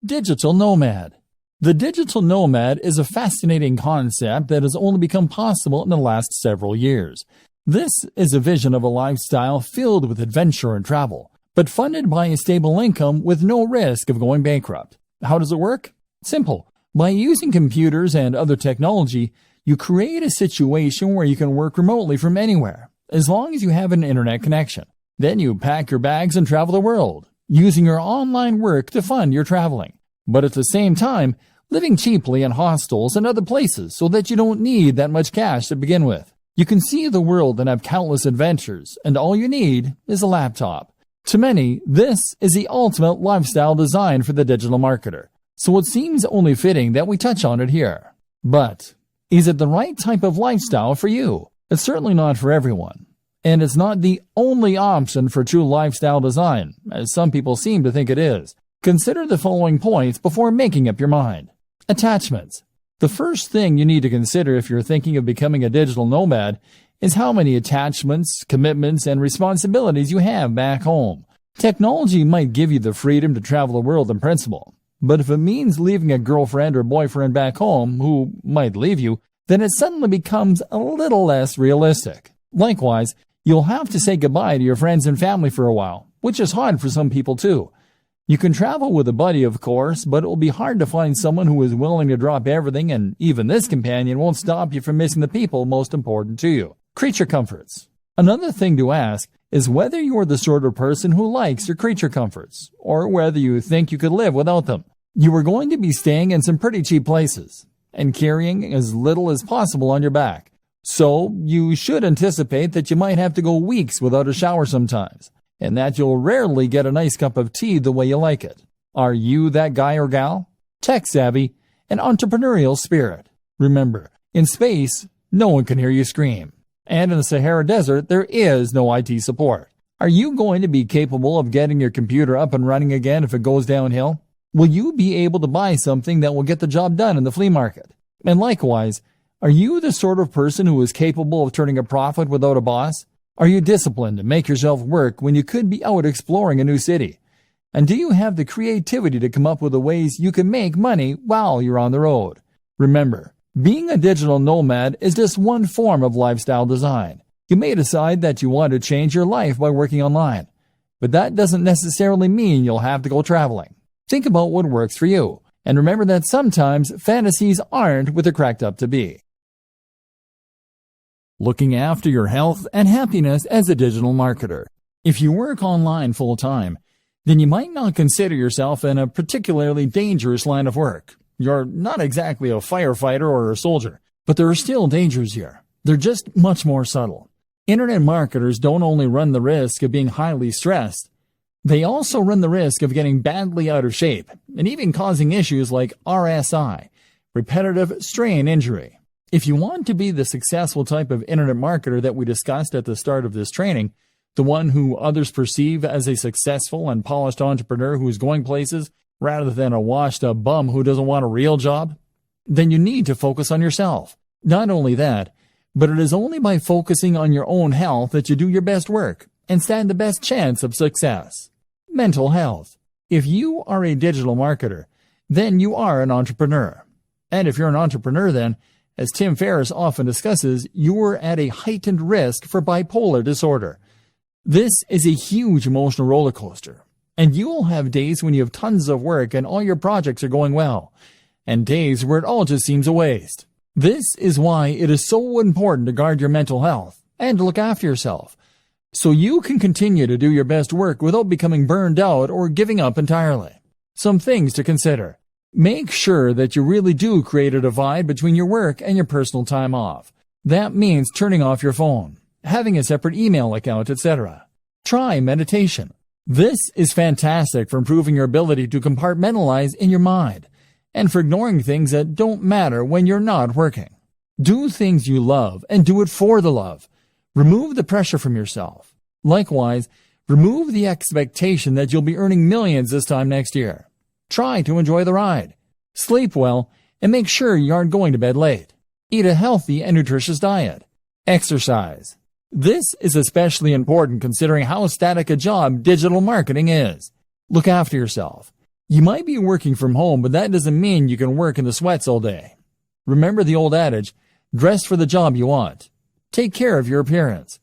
Digital nomad. The digital nomad is a fascinating concept that has only become possible in the last several years. This is a vision of a lifestyle filled with adventure and travel, but funded by a stable income with no risk of going bankrupt. How does it work? Simple. By using computers and other technology, you create a situation where you can work remotely from anywhere, as long as you have an internet connection. Then you pack your bags and travel the world, using your online work to fund your traveling, but at the same time, living cheaply in hostels and other places so that you don't need that much cash to begin with. You can see the world and have countless adventures, and all you need is a laptop. To many, this is the ultimate lifestyle design for the digital marketer, so it seems only fitting that we touch on it here. But is it the right type of lifestyle for you? It's certainly not for everyone. And it's not the only option for true lifestyle design, as some people seem to think it is. Consider the following points before making up your mind. Attachments. The first thing you need to consider if you're thinking of becoming a digital nomad is how many attachments, commitments, and responsibilities you have back home. Technology might give you the freedom to travel the world in principle, but if it means leaving a girlfriend or boyfriend back home who might leave you, then it suddenly becomes a little less realistic. Likewise, you'll have to say goodbye to your friends and family for a while, which is hard for some people too. You can travel with a buddy, of course, but it will be hard to find someone who is willing to drop everything, and even this companion won't stop you from missing the people most important to you. Creature comforts. Another thing to ask is whether you're the sort of person who likes your creature comforts, or whether you think you could live without them. You are going to be staying in some pretty cheap places, and carrying as little as possible on your back. So, you should anticipate that you might have to go weeks without a shower sometimes, and that you'll rarely get a nice cup of tea the way you like it. Are you that guy or gal? Tech savvy and entrepreneurial spirit. Remember, in space, no one can hear you scream. And in the Sahara Desert, there is no IT support. Are you going to be capable of getting your computer up and running again if it goes downhill? Will you be able to buy something that will get the job done in the flea market? And likewise, are you the sort of person who is capable of turning a profit without a boss? Are you disciplined to make yourself work when you could be out exploring a new city? And do you have the creativity to come up with the ways you can make money while you're on the road? Remember, being a digital nomad is just one form of lifestyle design. You may decide that you want to change your life by working online, but that doesn't necessarily mean you'll have to go traveling. Think about what works for you, and remember that sometimes fantasies aren't what they're cracked up to be. Looking after your health and happiness as a digital marketer. If you work online full-time, then you might not consider yourself in a particularly dangerous line of work. You're not exactly a firefighter or a soldier, but there are still dangers here. They're just much more subtle. Internet marketers don't only run the risk of being highly stressed, they also run the risk of getting badly out of shape and even causing issues like RSI, repetitive strain injury. If you want to be the successful type of internet marketer that we discussed at the start of this training, the one who others perceive as a successful and polished entrepreneur who is going places rather than a washed-up bum who doesn't want a real job, then you need to focus on yourself. Not only that, but it is only by focusing on your own health that you do your best work and stand the best chance of success. Mental health. If you are a digital marketer, then you are an entrepreneur. And if you're an entrepreneur, then, as Tim Ferriss often discusses, you're at a heightened risk for bipolar disorder. This is a huge emotional roller coaster, and you will have days when you have tons of work and all your projects are going well, and days where it all just seems a waste. This is why it is so important to guard your mental health and to look after yourself, so you can continue to do your best work without becoming burned out or giving up entirely. Some things to consider. Make sure that you really do create a divide between your work and your personal time off. That means turning off your phone, having a separate email account, etc. Try meditation. This is fantastic for improving your ability to compartmentalize in your mind and for ignoring things that don't matter when you're not working. Do things you love and do it for the love. Remove the pressure from yourself. Likewise, remove the expectation that you'll be earning millions this time next year. Try to enjoy the ride. Sleep well and make sure you aren't going to bed late. Eat a healthy and nutritious diet. Exercise. This is especially important considering how static a job digital marketing is. Look after yourself. You might be working from home, but that doesn't mean you can work in the sweats all day. Remember the old adage, dress for the job you want. Take care of your appearance.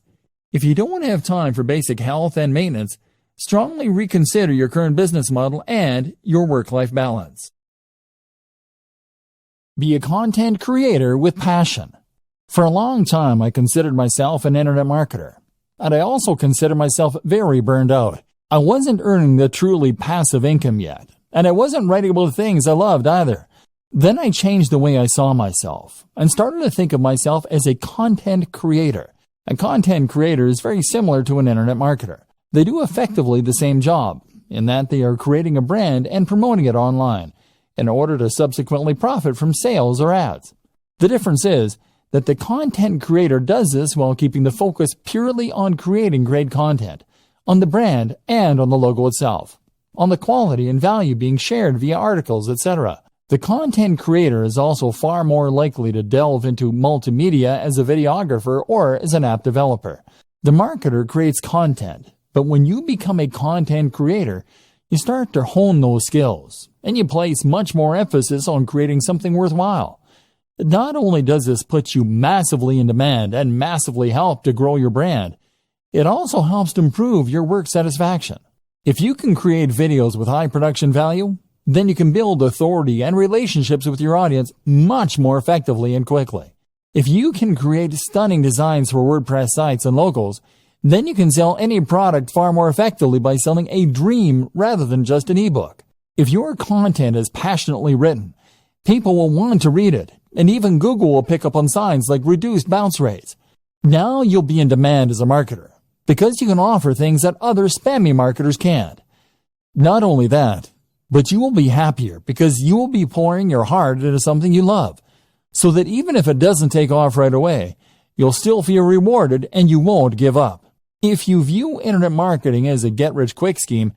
If you don't have time for basic health and maintenance, strongly reconsider your current business model and your work-life balance. Be a content creator with passion. For a long time, I considered myself an internet marketer, and I also considered myself very burned out. I wasn't earning the truly passive income yet, and I wasn't writing about the things I loved either. Then I changed the way I saw myself and started to think of myself as a content creator. A content creator is very similar to an internet marketer. They do effectively the same job, in that they are creating a brand and promoting it online in order to subsequently profit from sales or ads. The difference is that the content creator does this while keeping the focus purely on creating great content, on the brand and on the logo itself, on the quality and value being shared via articles, etc. The content creator is also far more likely to delve into multimedia as a videographer or as an app developer. The marketer creates content, but when you become a content creator, you start to hone those skills, and you place much more emphasis on creating something worthwhile. Not only does this put you massively in demand and massively help to grow your brand, it also helps to improve your work satisfaction. If you can create videos with high production value, then you can build authority and relationships with your audience much more effectively and quickly. If you can create stunning designs for WordPress sites and logos, then you can sell any product far more effectively by selling a dream rather than just an ebook. If your content is passionately written, people will want to read it, and even Google will pick up on signs like reduced bounce rates. Now you'll be in demand as a marketer, because you can offer things that other spammy marketers can't. Not only that, but you will be happier because you will be pouring your heart into something you love, so that even if it doesn't take off right away, you'll still feel rewarded and you won't give up. If you view internet marketing as a get-rich-quick scheme,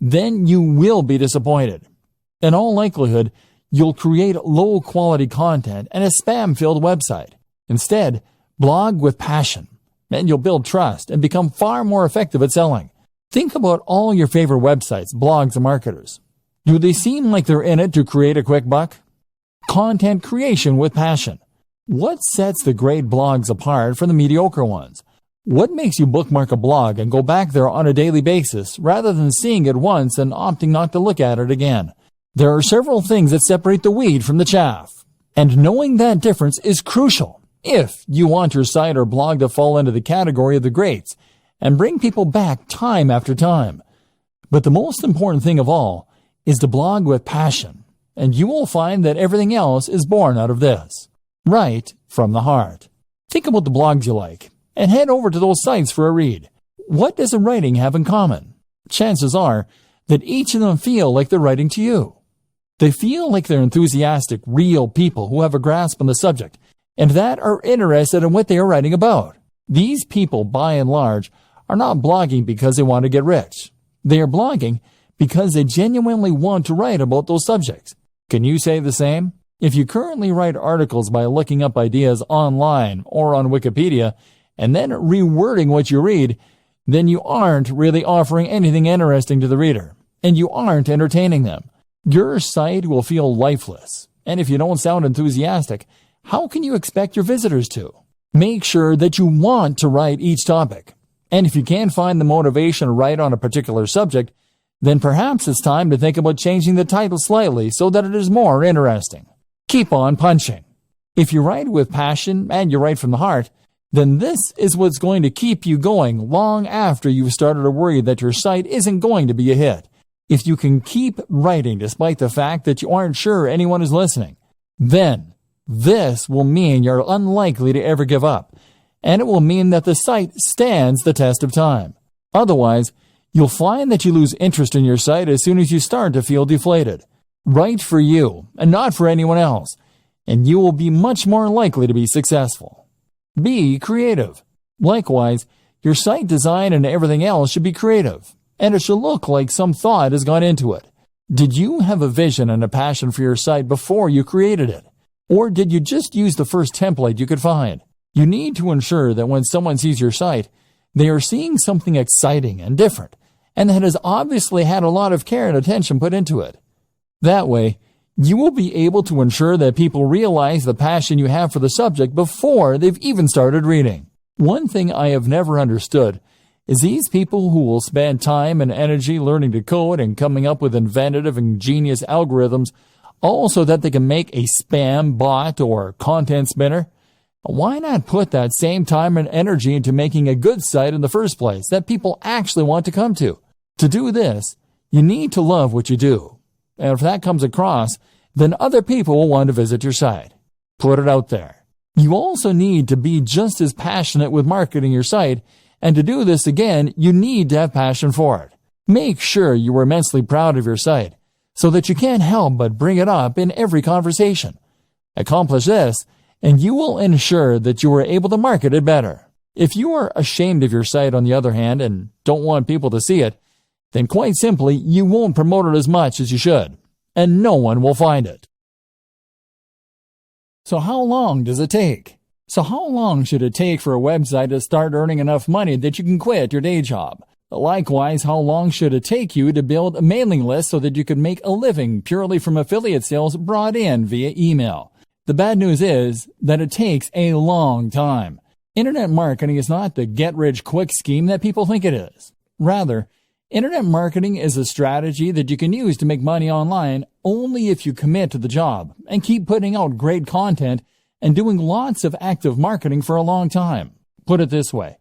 then you will be disappointed. In all likelihood, you'll create low-quality content and a spam-filled website. Instead, blog with passion, and you'll build trust and become far more effective at selling. Think about all your favorite websites, blogs, and marketers. Do they seem like they're in it to create a quick buck? Content creation with passion. What sets the great blogs apart from the mediocre ones? What makes you bookmark a blog and go back there on a daily basis rather than seeing it once and opting not to look at it again? There are several things that separate the wheat from the chaff, and knowing that difference is crucial if you want your site or blog to fall into the category of the greats and bring people back time after time. But the most important thing of all is to blog with passion, and you will find that everything else is born out of this, right from the heart. Think about the blogs you like, and head over to those sites for a read. What does the writing have in common? Chances are that each of them feel like they're writing to you. They feel like they're enthusiastic, real people who have a grasp on the subject, and that are interested in what they are writing about. These people, by and large, are not blogging because they want to get rich. They are blogging because they genuinely want to write about those subjects. Can you say the same? If you currently write articles by looking up ideas online or on Wikipedia and then rewording what you read, then you aren't really offering anything interesting to the reader, and you aren't entertaining them. Your site will feel lifeless, and if you don't sound enthusiastic, how can you expect your visitors to? Make sure that you want to write each topic, and if you can't find the motivation to write on a particular subject, then perhaps it's time to think about changing the title slightly so that it is more interesting. Keep on punching. If you write with passion and you write from the heart, then this is what's going to keep you going long after you've started to worry that your site isn't going to be a hit. If you can keep writing despite the fact that you aren't sure anyone is listening, then this will mean you're unlikely to ever give up, and it will mean that the site stands the test of time. Otherwise, you'll find that you lose interest in your site as soon as you start to feel deflated. Write for you and not for anyone else, and you will be much more likely to be successful. Be creative. Likewise, your site design and everything else should be creative, and it should look like some thought has gone into it. Did you have a vision and a passion for your site before you created it? Or did you just use the first template you could find? You need to ensure that when someone sees your site, they are seeing something exciting and different, and that has obviously had a lot of care and attention put into it. That way, you will be able to ensure that people realize the passion you have for the subject before they've even started reading. One thing I have never understood is these people who will spend time and energy learning to code and coming up with inventive and ingenious algorithms all so that they can make a spam bot or content spinner. Why not put that same time and energy into making a good site in the first place that people actually want to come to? To do this, you need to love what you do. And if that comes across, then other people will want to visit your site. Put it out there. You also need to be just as passionate with marketing your site, and to do this again, you need to have passion for it. Make sure you are immensely proud of your site, so that you can't help but bring it up in every conversation. Accomplish this, and you will ensure that you are able to market it better. If you are ashamed of your site, on the other hand, and don't want people to see it, then quite simply, you won't promote it as much as you should, and no one will find it. So how long does it take? So how long should it take for a website to start earning enough money that you can quit your day job? Likewise, how long should it take you to build a mailing list so that you can make a living purely from affiliate sales brought in via email? The bad news is that it takes a long time. Internet marketing is not the get-rich-quick scheme that people think it is. Rather, internet marketing is a strategy that you can use to make money online only if you commit to the job and keep putting out great content and doing lots of active marketing for a long time. Put it this way.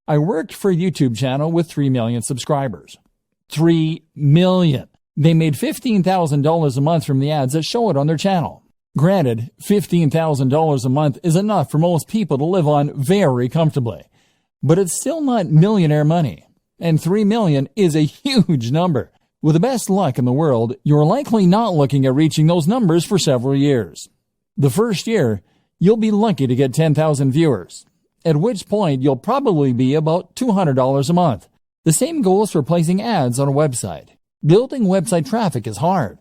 I worked for a YouTube channel with 3 million subscribers. 3 million. They made $15,000 a month from the ads that show it on their channel. Granted, $15,000 a month is enough for most people to live on very comfortably. But it's still not millionaire money. And 3 million is a huge number. With the best luck in the world, you're likely not looking at reaching those numbers for several years. The first year, you'll be lucky to get 10,000 viewers, at which point you'll probably be about $200 a month. The same goes for placing ads on a website. Building website traffic is hard.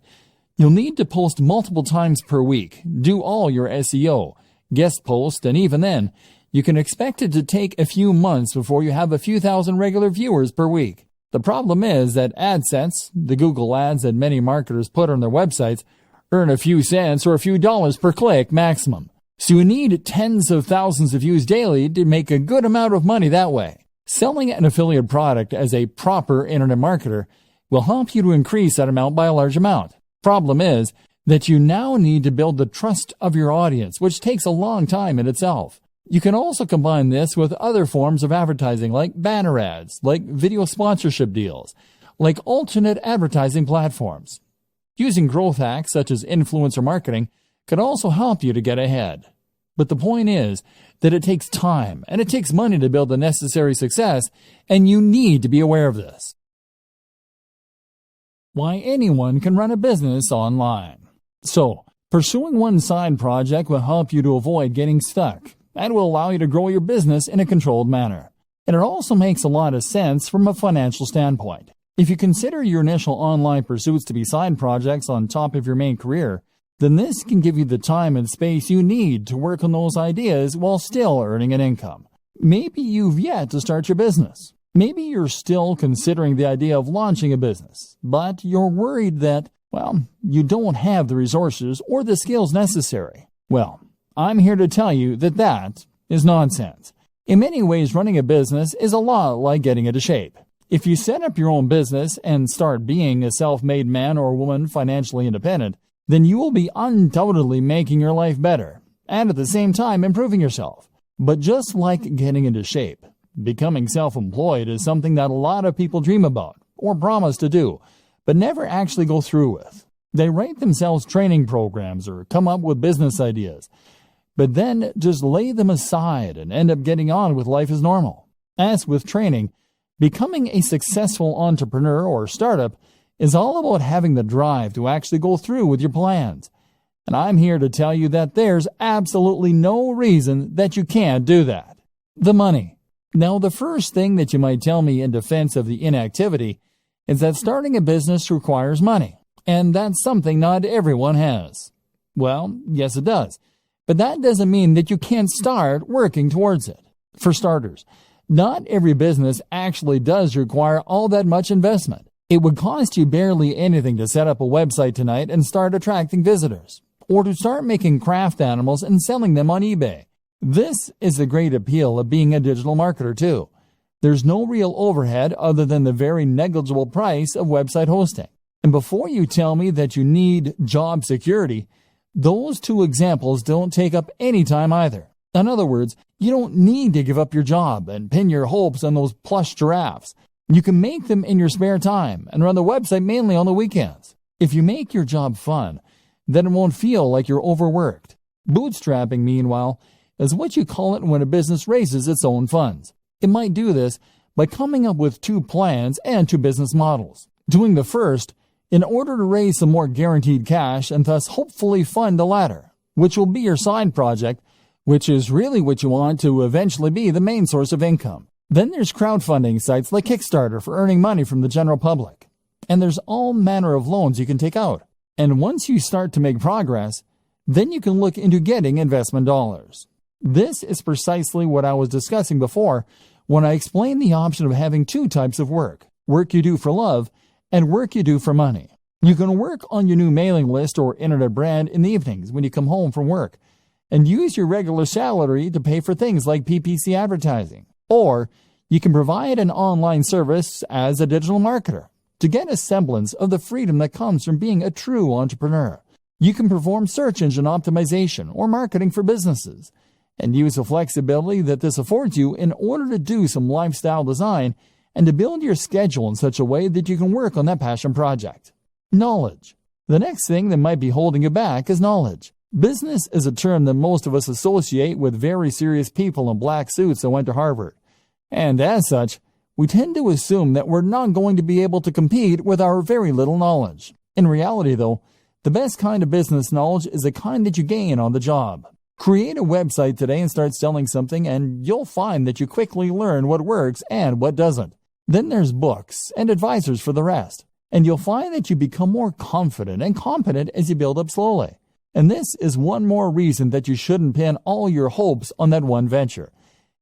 You'll need to post multiple times per week, do all your SEO, guest post, and even then, you can expect it to take a few months before you have a few thousand regular viewers per week. The problem is that AdSense, the Google ads that many marketers put on their websites, earn a few cents or a few dollars per click maximum. So you need tens of thousands of views daily to make a good amount of money that way. Selling an affiliate product as a proper internet marketer will help you to increase that amount by a large amount. Problem is that you now need to build the trust of your audience, which takes a long time in itself. You can also combine this with other forms of advertising like banner ads, like video sponsorship deals, like alternate advertising platforms. Using growth hacks such as influencer marketing can also help you to get ahead. But the point is that it takes time and it takes money to build the necessary success, and you need to be aware of this. Why anyone can run a business online. So, pursuing one side project will help you to avoid getting stuck and will allow you to grow your business in a controlled manner. And it also makes a lot of sense from a financial standpoint. If you consider your initial online pursuits to be side projects on top of your main career, then this can give you the time and space you need to work on those ideas while still earning an income. Maybe you've yet to start your business. Maybe you're still considering the idea of launching a business, but you're worried that, you don't have the resources or the skills necessary. Well, I'm here to tell you that that is nonsense. In many ways, running a business is a lot like getting into shape. If you set up your own business and start being a self-made man or woman financially independent, then you will be undoubtedly making your life better and at the same time improving yourself. But just like getting into shape, becoming self-employed is something that a lot of people dream about or promise to do, but never actually go through with. They write themselves training programs or come up with business ideas, but then just lay them aside and end up getting on with life as normal. As with training, becoming a successful entrepreneur or startup is all about having the drive to actually go through with your plans. And I'm here to tell you that there's absolutely no reason that you can't do that. The money. Now, the first thing that you might tell me in defense of the inactivity is that starting a business requires money, and that's something not everyone has. Well, yes it does, but that doesn't mean that you can't start working towards it. For starters, not every business actually does require all that much investment. It would cost you barely anything to set up a website tonight and start attracting visitors, or to start making craft animals and selling them on eBay. This is the great appeal of being a digital marketer too. There's no real overhead other than the very negligible price of website hosting. And before you tell me that you need job security, those two examples don't take up any time either. In other words, you don't need to give up your job and pin your hopes on those plush giraffes. You can make them in your spare time and run the website mainly on the weekends. If you make your job fun, then it won't feel like you're overworked. Bootstrapping, meanwhile, is what you call it when a business raises its own funds. It might do this by coming up with two plans and two business models. Doing the first in order to raise some more guaranteed cash and thus hopefully fund the latter, which will be your side project, which is really what you want to eventually be the main source of income. Then there's crowdfunding sites like Kickstarter for earning money from the general public. And there's all manner of loans you can take out. And once you start to make progress, then you can look into getting investment dollars. This is precisely what I was discussing before when I explained the option of having two types of work you do for love and work you do for money. You can work on your new mailing list or internet brand in the evenings when you come home from work and use your regular salary to pay for things like PPC advertising. Or you can provide an online service as a digital marketer to get a semblance of the freedom that comes from being a true entrepreneur. You can perform search engine optimization or marketing for businesses and use the flexibility that this affords you in order to do some lifestyle design and to build your schedule in such a way that you can work on that passion project. Knowledge. The next thing that might be holding you back is knowledge. Business is a term that most of us associate with very serious people in black suits that went to Harvard. And as such, we tend to assume that we're not going to be able to compete with our very little knowledge. In reality, though, the best kind of business knowledge is the kind that you gain on the job. Create a website today and start selling something, and you'll find that you quickly learn what works and what doesn't. Then there's books and advisors for the rest, and you'll find that you become more confident and competent as you build up slowly. And this is one more reason that you shouldn't pin all your hopes on that one venture.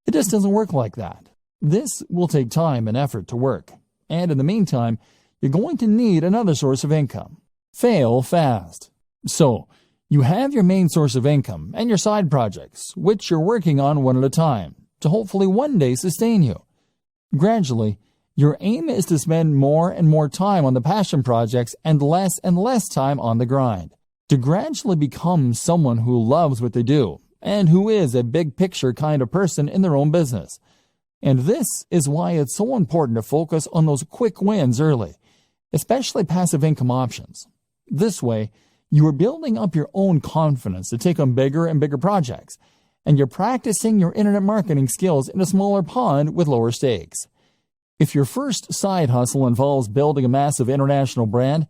It just doesn't work like that. This will take time and effort to work, and in the meantime, you're going to need another source of income. Fail fast. So, you have your main source of income and your side projects, which you're working on one at a time, to hopefully one day sustain you. Gradually, your aim is to spend more and more time on the passion projects and less time on the grind. To gradually become someone who loves what they do and who is a big picture kind of person in their own business. And this is why it's so important to focus on those quick wins early, especially passive income options. This way, you are building up your own confidence to take on bigger and bigger projects, and you're practicing your internet marketing skills in a smaller pond with lower stakes. If your first side hustle involves building a massive international brand,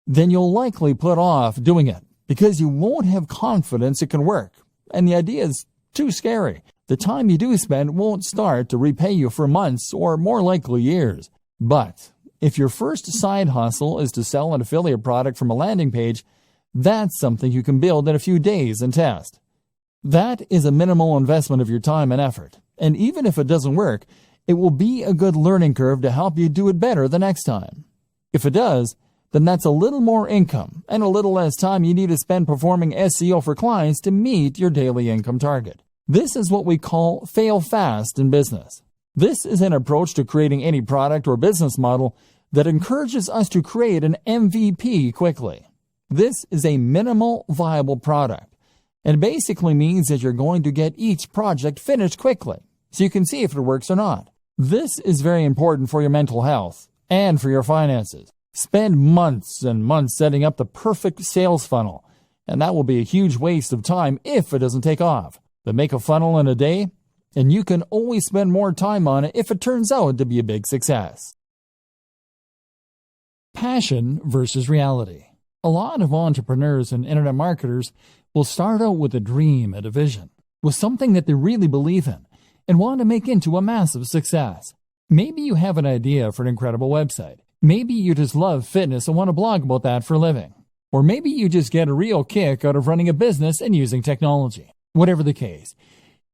then you'll likely put off doing it because you won't have confidence it can work, and the idea is too scary. The time you do spend won't start to repay you for months or more likely years. But if your first side hustle is to sell an affiliate product from a landing page, that's something you can build in a few days and test. That is a minimal investment of your time and effort, and even if it doesn't work, it will be a good learning curve to help you do it better the next time. If it does, then that's a little more income and a little less time you need to spend performing SEO for clients to meet your daily income target. This is what we call fail fast in business. This is an approach to creating any product or business model that encourages us to create an MVP quickly. This is a minimal viable product, and basically means that you're going to get each project finished quickly, so you can see if it works or not. This is very important for your mental health and for your finances. Spend months and months setting up the perfect sales funnel, and that will be a huge waste of time if it doesn't take off. But make a funnel in a day, and you can always spend more time on it if it turns out to be a big success. Passion versus reality. A lot of entrepreneurs and internet marketers will start out with a dream and a vision, with something that they really believe in and want to make into a massive success. Maybe you have an idea for an incredible website. Maybe you just love fitness and want to blog about that for a living. Or maybe you just get a real kick out of running a business and using technology. Whatever the case,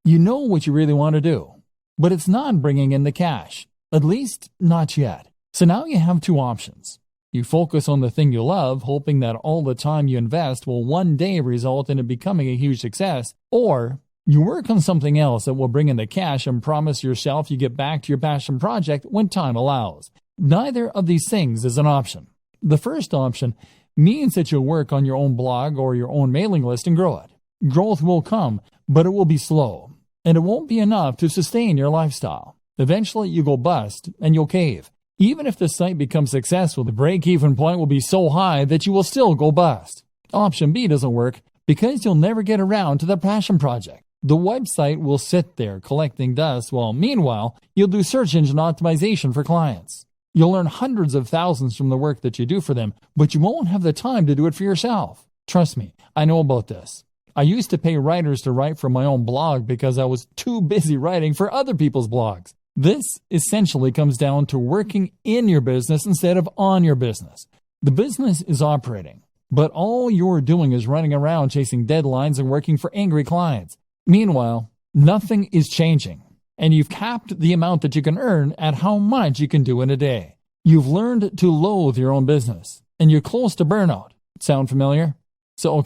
you know what you really want to do, but it's not bringing in the cash, at least not yet. So now you have two options. You focus on the thing you love, hoping that all the time you invest will one day result in it becoming a huge success, or you work on something else that will bring in the cash and promise yourself you get back to your passion project when time allows. Neither of these things is an option. The first option means that you'll work on your own blog or your own mailing list and grow it. Growth will come, but it will be slow, and it won't be enough to sustain your lifestyle. Eventually, you go bust and you'll cave. Even if the site becomes successful, the break-even point will be so high that you will still go bust. Option B doesn't work because you'll never get around to the passion project. The website will sit there collecting dust while, meanwhile, you'll do search engine optimization for clients. You'll earn hundreds of thousands from the work that you do for them, but you won't have the time to do it for yourself. Trust me, I know about this. I used to pay writers to write for my own blog because I was too busy writing for other people's blogs. This essentially comes down to working in your business instead of on your business. The business is operating, but all you're doing is running around chasing deadlines and working for angry clients. Meanwhile, nothing is changing, and you've capped the amount that you can earn at how much you can do in a day. You've learned to loathe your own business, and you're close to burnout. Sound familiar? So,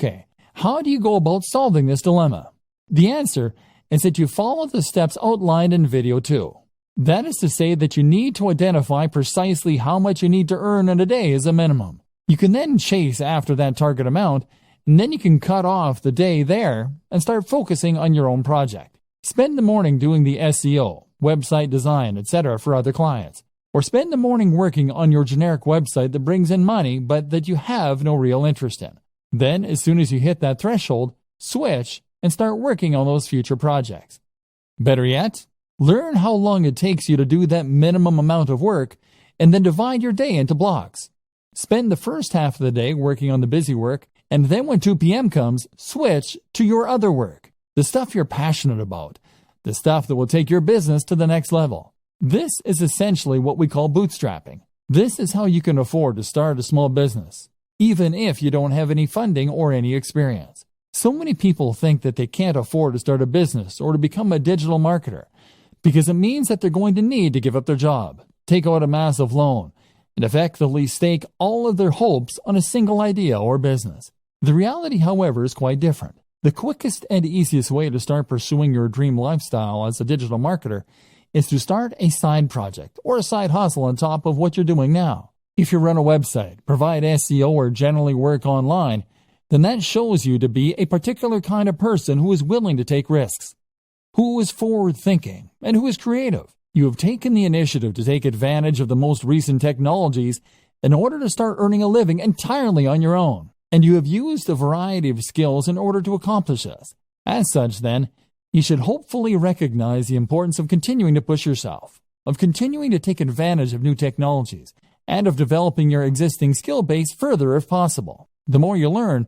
how do you go about solving this dilemma? The answer is that you follow the steps outlined in video 2. That is to say that you need to identify precisely how much you need to earn in a day as a minimum. You can then chase after that target amount, and then you can cut off the day there and start focusing on your own project. Spend the morning doing the SEO, website design, etc. for other clients. Or spend the morning working on your generic website that brings in money but that you have no real interest in. Then, as soon as you hit that threshold, switch and start working on those future projects. Better yet, learn how long it takes you to do that minimum amount of work and then divide your day into blocks. Spend the first half of the day working on the busy work, and then when 2 p.m. comes, switch to your other work, the stuff you're passionate about, the stuff that will take your business to the next level. This is essentially what we call bootstrapping. This is how you can afford to start a small business, even if you don't have any funding or any experience. So many people think that they can't afford to start a business or to become a digital marketer because it means that they're going to need to give up their job, take out a massive loan, and effectively stake all of their hopes on a single idea or business. The reality, however, is quite different. The quickest and easiest way to start pursuing your dream lifestyle as a digital marketer is to start a side project or a side hustle on top of what you're doing now. If you run a website, provide SEO, or generally work online, then that shows you to be a particular kind of person who is willing to take risks, who is forward-thinking, and who is creative. You have taken the initiative to take advantage of the most recent technologies in order to start earning a living entirely on your own, and you have used a variety of skills in order to accomplish this. As such, then, you should hopefully recognize the importance of continuing to push yourself, of continuing to take advantage of new technologies, and of developing your existing skill base further if possible. The more you learn,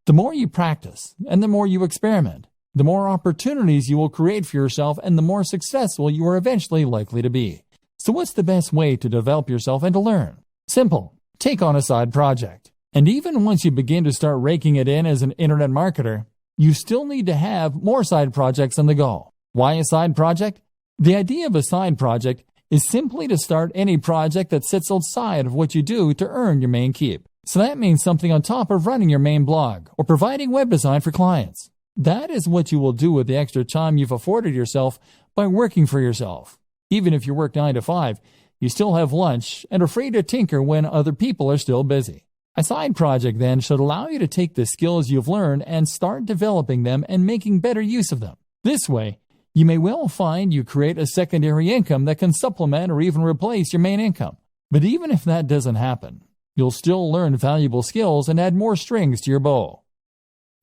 the more you practice, and the more you experiment, the more opportunities you will create for yourself and the more successful you are eventually likely to be. So what's the best way to develop yourself and to learn? Simple. Take on a side project. And even once you begin to start raking it in as an internet marketer, you still need to have more side projects on the go. Why a side project? The idea of a side project is simply to start any project that sits outside of what you do to earn your main keep. So that means something on top of running your main blog or providing web design for clients. That is what you will do with the extra time you've afforded yourself by working for yourself. Even if you work 9 to 5, you still have lunch and are free to tinker when other people are still busy. A side project then should allow you to take the skills you've learned and start developing them and making better use of them. This way, you may well find you create a secondary income that can supplement or even replace your main income. But even if that doesn't happen, you'll still learn valuable skills and add more strings to your bow.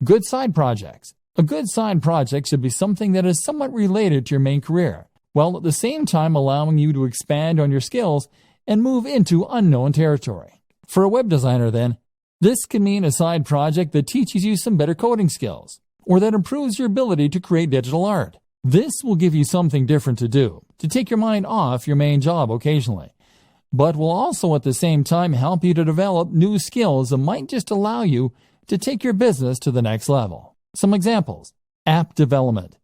Good side projects. A good side project should be something that is somewhat related to your main career, while at the same time allowing you to expand on your skills and move into unknown territory. For a web designer, then, this can mean a side project that teaches you some better coding skills, or that improves your ability to create digital art. This will give you something different to do, to take your mind off your main job occasionally, but will also at the same time help you to develop new skills that might just allow you to take your business to the next level. Some examples. App development.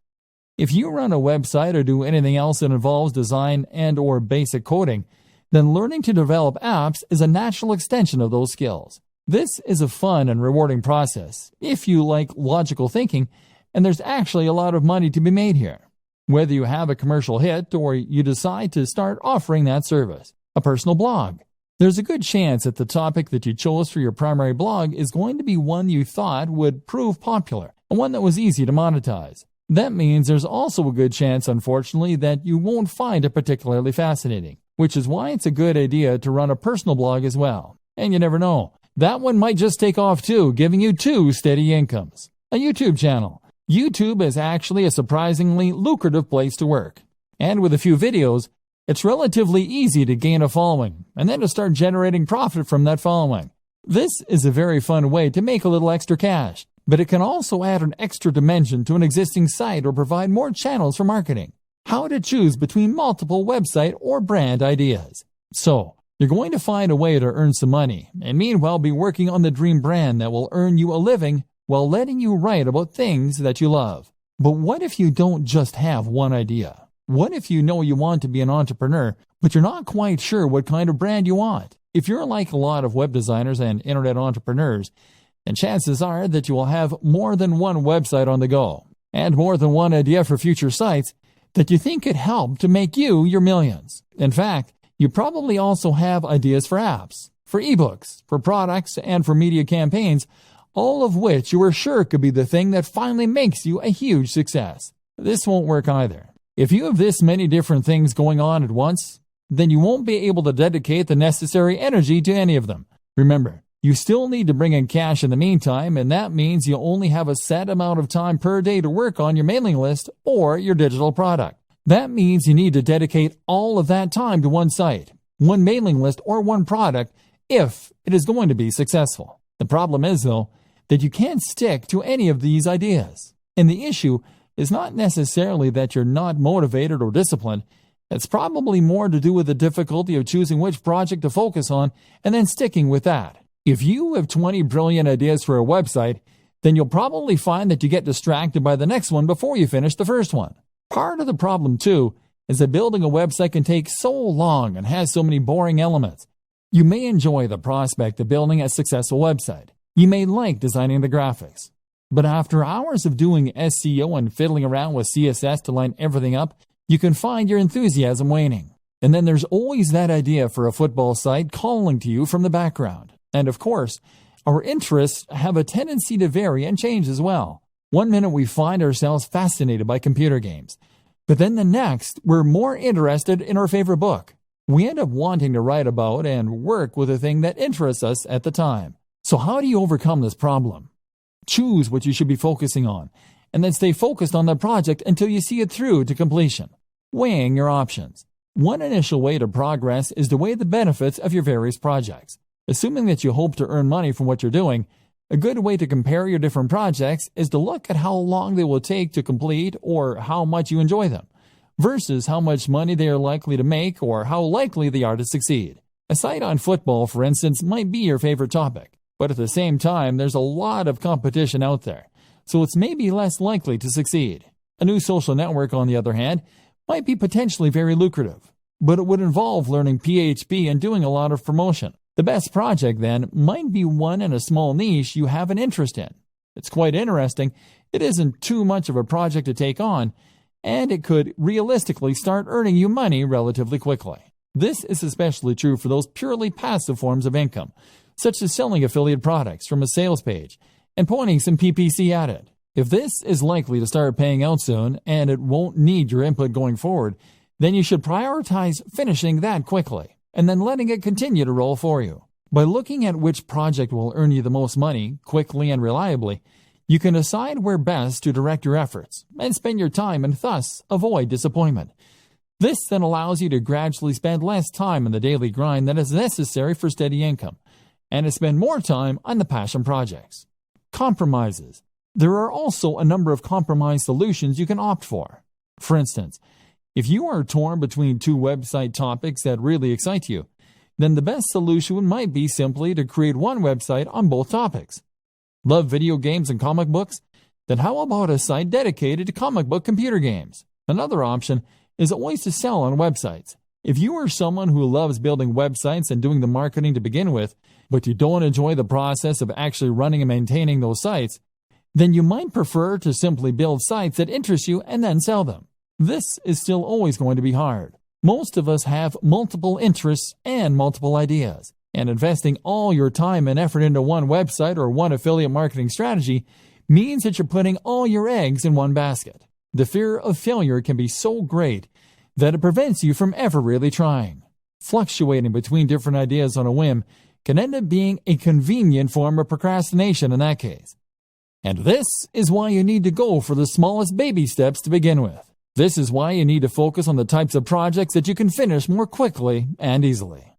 If you run a website or do anything else that involves design and or basic coding, then learning to develop apps is a natural extension of those skills. This is a fun and rewarding process if you like logical thinking, and there's actually a lot of money to be made here. Whether you have a commercial hit or you decide to start offering that service, a personal blog. There's a good chance that the topic that you chose for your primary blog is going to be one you thought would prove popular and one that was easy to monetize. That means there's also a good chance, unfortunately, that you won't find it particularly fascinating, which is why it's a good idea to run a personal blog as well. And you never know, that one might just take off too, giving you 2 steady incomes. A YouTube channel. YouTube is actually a surprisingly lucrative place to work. And with a few videos, it's relatively easy to gain a following and then to start generating profit from that following. This is a very fun way to make a little extra cash, but it can also add an extra dimension to an existing site or provide more channels for marketing. How to choose between multiple website or brand ideas. So, you're going to find a way to earn some money and meanwhile be working on the dream brand that will earn you a living while letting you write about things that you love. But what if you don't just have one idea? What if you know you want to be an entrepreneur, but you're not quite sure what kind of brand you want? If you're like a lot of web designers and internet entrepreneurs, then chances are that you will have more than one website on the go, and more than one idea for future sites that you think could help to make you your millions. In fact, you probably also have ideas for apps, for ebooks, for products, and for media campaigns, all of which you are sure could be the thing that finally makes you a huge success. This won't work either. If you have this many different things going on at once, then you won't be able to dedicate the necessary energy to any of them. Remember, you still need to bring in cash in the meantime, and that means you only have a set amount of time per day to work on your mailing list or your digital product. That means you need to dedicate all of that time to one site, one mailing list, or one product if it is going to be successful. The problem is, though, that you can't stick to any of these ideas. And the issue is not necessarily that you're not motivated or disciplined. It's probably more to do with the difficulty of choosing which project to focus on and then sticking with that. If you have 20 brilliant ideas for a website, then you'll probably find that you get distracted by the next one before you finish the first one. Part of the problem, too, is that building a website can take so long and has so many boring elements. You may enjoy the prospect of building a successful website. You may like designing the graphics. But after hours of doing SEO and fiddling around with CSS to line everything up, you can find your enthusiasm waning. And then there's always that idea for a football site calling to you from the background. And of course, our interests have a tendency to vary and change as well. One minute we find ourselves fascinated by computer games, but then the next we're more interested in our favorite book. We end up wanting to write about and work with the thing that interests us at the time. So how do you overcome this problem? Choose what you should be focusing on, and then stay focused on the project until you see it through to completion. Weighing your options. One initial way to progress is to weigh the benefits of your various projects. Assuming that you hope to earn money from what you're doing, a good way to compare your different projects is to look at how long they will take to complete or how much you enjoy them, versus how much money they are likely to make or how likely they are to succeed. A site on football, for instance, might be your favorite topic, but at the same time, there's a lot of competition out there, so it's maybe less likely to succeed. A new social network, on the other hand, might be potentially very lucrative, but it would involve learning PHP and doing a lot of promotion. The best project, then, might be one in a small niche you have an interest in. It's quite interesting, it isn't too much of a project to take on, and it could realistically start earning you money relatively quickly. This is especially true for those purely passive forms of income, such as selling affiliate products from a sales page and pointing some PPC at it. If this is likely to start paying out soon and it won't need your input going forward, then you should prioritize finishing that quickly and then letting it continue to roll for you. By looking at which project will earn you the most money quickly and reliably, you can decide where best to direct your efforts and spend your time and thus avoid disappointment. This then allows you to gradually spend less time in the daily grind that is necessary for steady income and to spend more time on the passion projects. Compromises. There are also a number of compromise solutions you can opt for. For instance, if you are torn between 2 website topics that really excite you, then the best solution might be simply to create one website on both topics. Love video games and comic books? Then how about a site dedicated to comic book computer games? Another option is always to sell on websites. If you are someone who loves building websites and doing the marketing to begin with, but you don't enjoy the process of actually running and maintaining those sites, then you might prefer to simply build sites that interest you and then sell them. This is still always going to be hard. Most of us have multiple interests and multiple ideas, and investing all your time and effort into one website or one affiliate marketing strategy means that you're putting all your eggs in one basket. The fear of failure can be so great that it prevents you from ever really trying. Fluctuating between different ideas on a whim can end up being a convenient form of procrastination in that case. And this is why you need to go for the smallest baby steps to begin with. This is why you need to focus on the types of projects that you can finish more quickly and easily.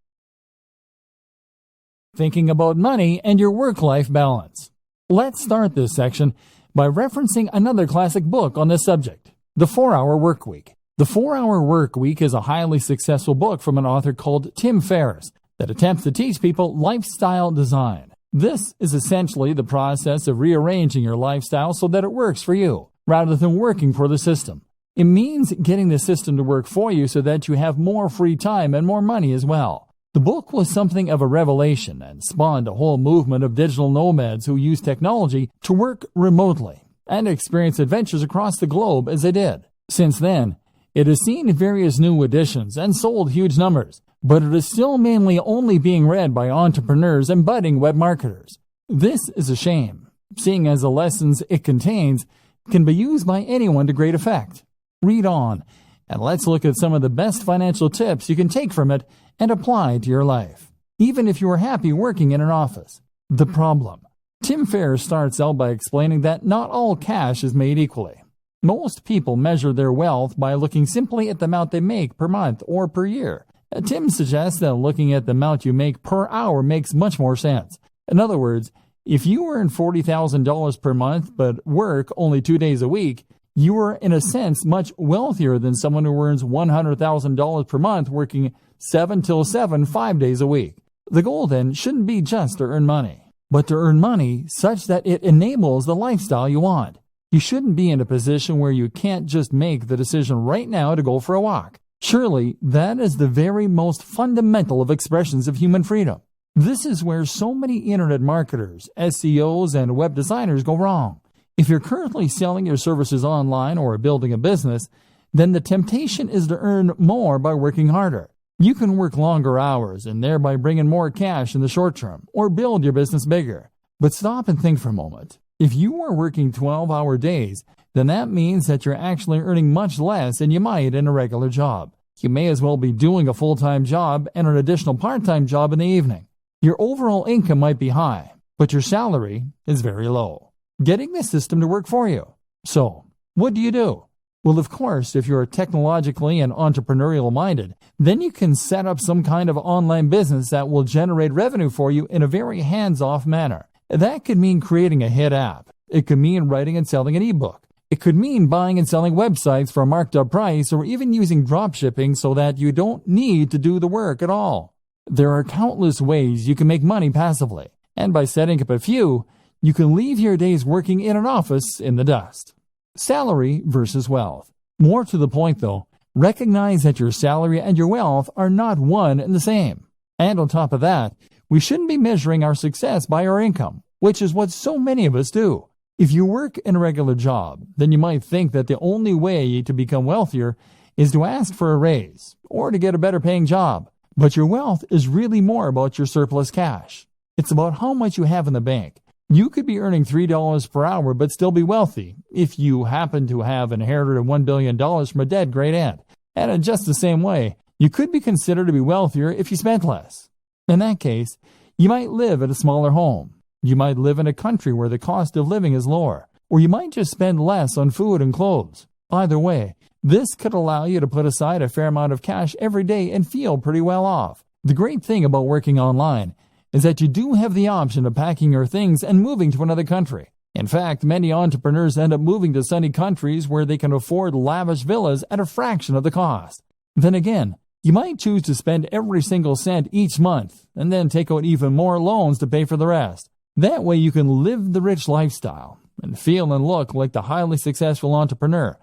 Thinking about money and your work-life balance. Let's start this section by referencing another classic book on this subject, The 4-Hour Workweek. The 4-Hour Workweek is a highly successful book from an author called Tim Ferriss that attempts to teach people lifestyle design. This is essentially the process of rearranging your lifestyle so that it works for you, rather than working for the system. It means getting the system to work for you so that you have more free time and more money as well. The book was something of a revelation and spawned a whole movement of digital nomads who use technology to work remotely and experience adventures across the globe as they did. Since then, it has seen various new editions and sold huge numbers, but it is still mainly only being read by entrepreneurs and budding web marketers. This is a shame, seeing as the lessons it contains can be used by anyone to great effect. Read on, and let's look at some of the best financial tips you can take from it and apply to your life, even if you are happy working in an office. The problem. Tim Ferriss starts out by explaining that not all cash is made equally. Most people measure their wealth by looking simply at the amount they make per month or per year. Tim suggests that looking at the amount you make per hour makes much more sense. In other words, if you earn $40,000 per month but work only 2 days a week, you are in a sense much wealthier than someone who earns $100,000 per month working 7 till 7, 5 days a week. The goal then shouldn't be just to earn money, but to earn money such that it enables the lifestyle you want. You shouldn't be in a position where you can't just make the decision right now to go for a walk. Surely, that is the very most fundamental of expressions of human freedom. This is where so many internet marketers, SEOs, and web designers go wrong. If you're currently selling your services online or building a business, then the temptation is to earn more by working harder. You can work longer hours and thereby bring in more cash in the short term, or build your business bigger. But stop and think for a moment. If you are working 12-hour days, then that means that you're actually earning much less than you might in a regular job. You may as well be doing a full-time job and an additional part-time job in the evening. Your overall income might be high, but your salary is very low. Getting the system to work for you. So, what do? Well, of course, if you're technologically and entrepreneurial minded, then you can set up some kind of online business that will generate revenue for you in a very hands-off manner. That could mean creating a hit app. It could mean writing and selling an ebook. It could mean buying and selling websites for a marked up price, or even using dropshipping so that you don't need to do the work at all. There are countless ways you can make money passively, and by setting up a few, you can leave your days working in an office in the dust. Salary versus wealth. More to the point though, recognize that your salary and your wealth are not one and the same. And on top of that, we shouldn't be measuring our success by our income, which is what so many of us do. If you work in a regular job, then you might think that the only way to become wealthier is to ask for a raise or to get a better paying job. But your wealth is really more about your surplus cash. It's about how much you have in the bank. You could be earning $3 per hour but still be wealthy if you happen to have inherited $1 billion from a dead great aunt. And in just the same way, you could be considered to be wealthier if you spent less. In that case, you might live at a smaller home. You might live in a country where the cost of living is lower, or you might just spend less on food and clothes. Either way, this could allow you to put aside a fair amount of cash every day and feel pretty well off. The great thing about working online is that you do have the option of packing your things and moving to another country. In fact, many entrepreneurs end up moving to sunny countries where they can afford lavish villas at a fraction of the cost. Then again, you might choose to spend every single cent each month and then take out even more loans to pay for the rest. That way you can live the rich lifestyle and feel and look like the highly successful entrepreneur,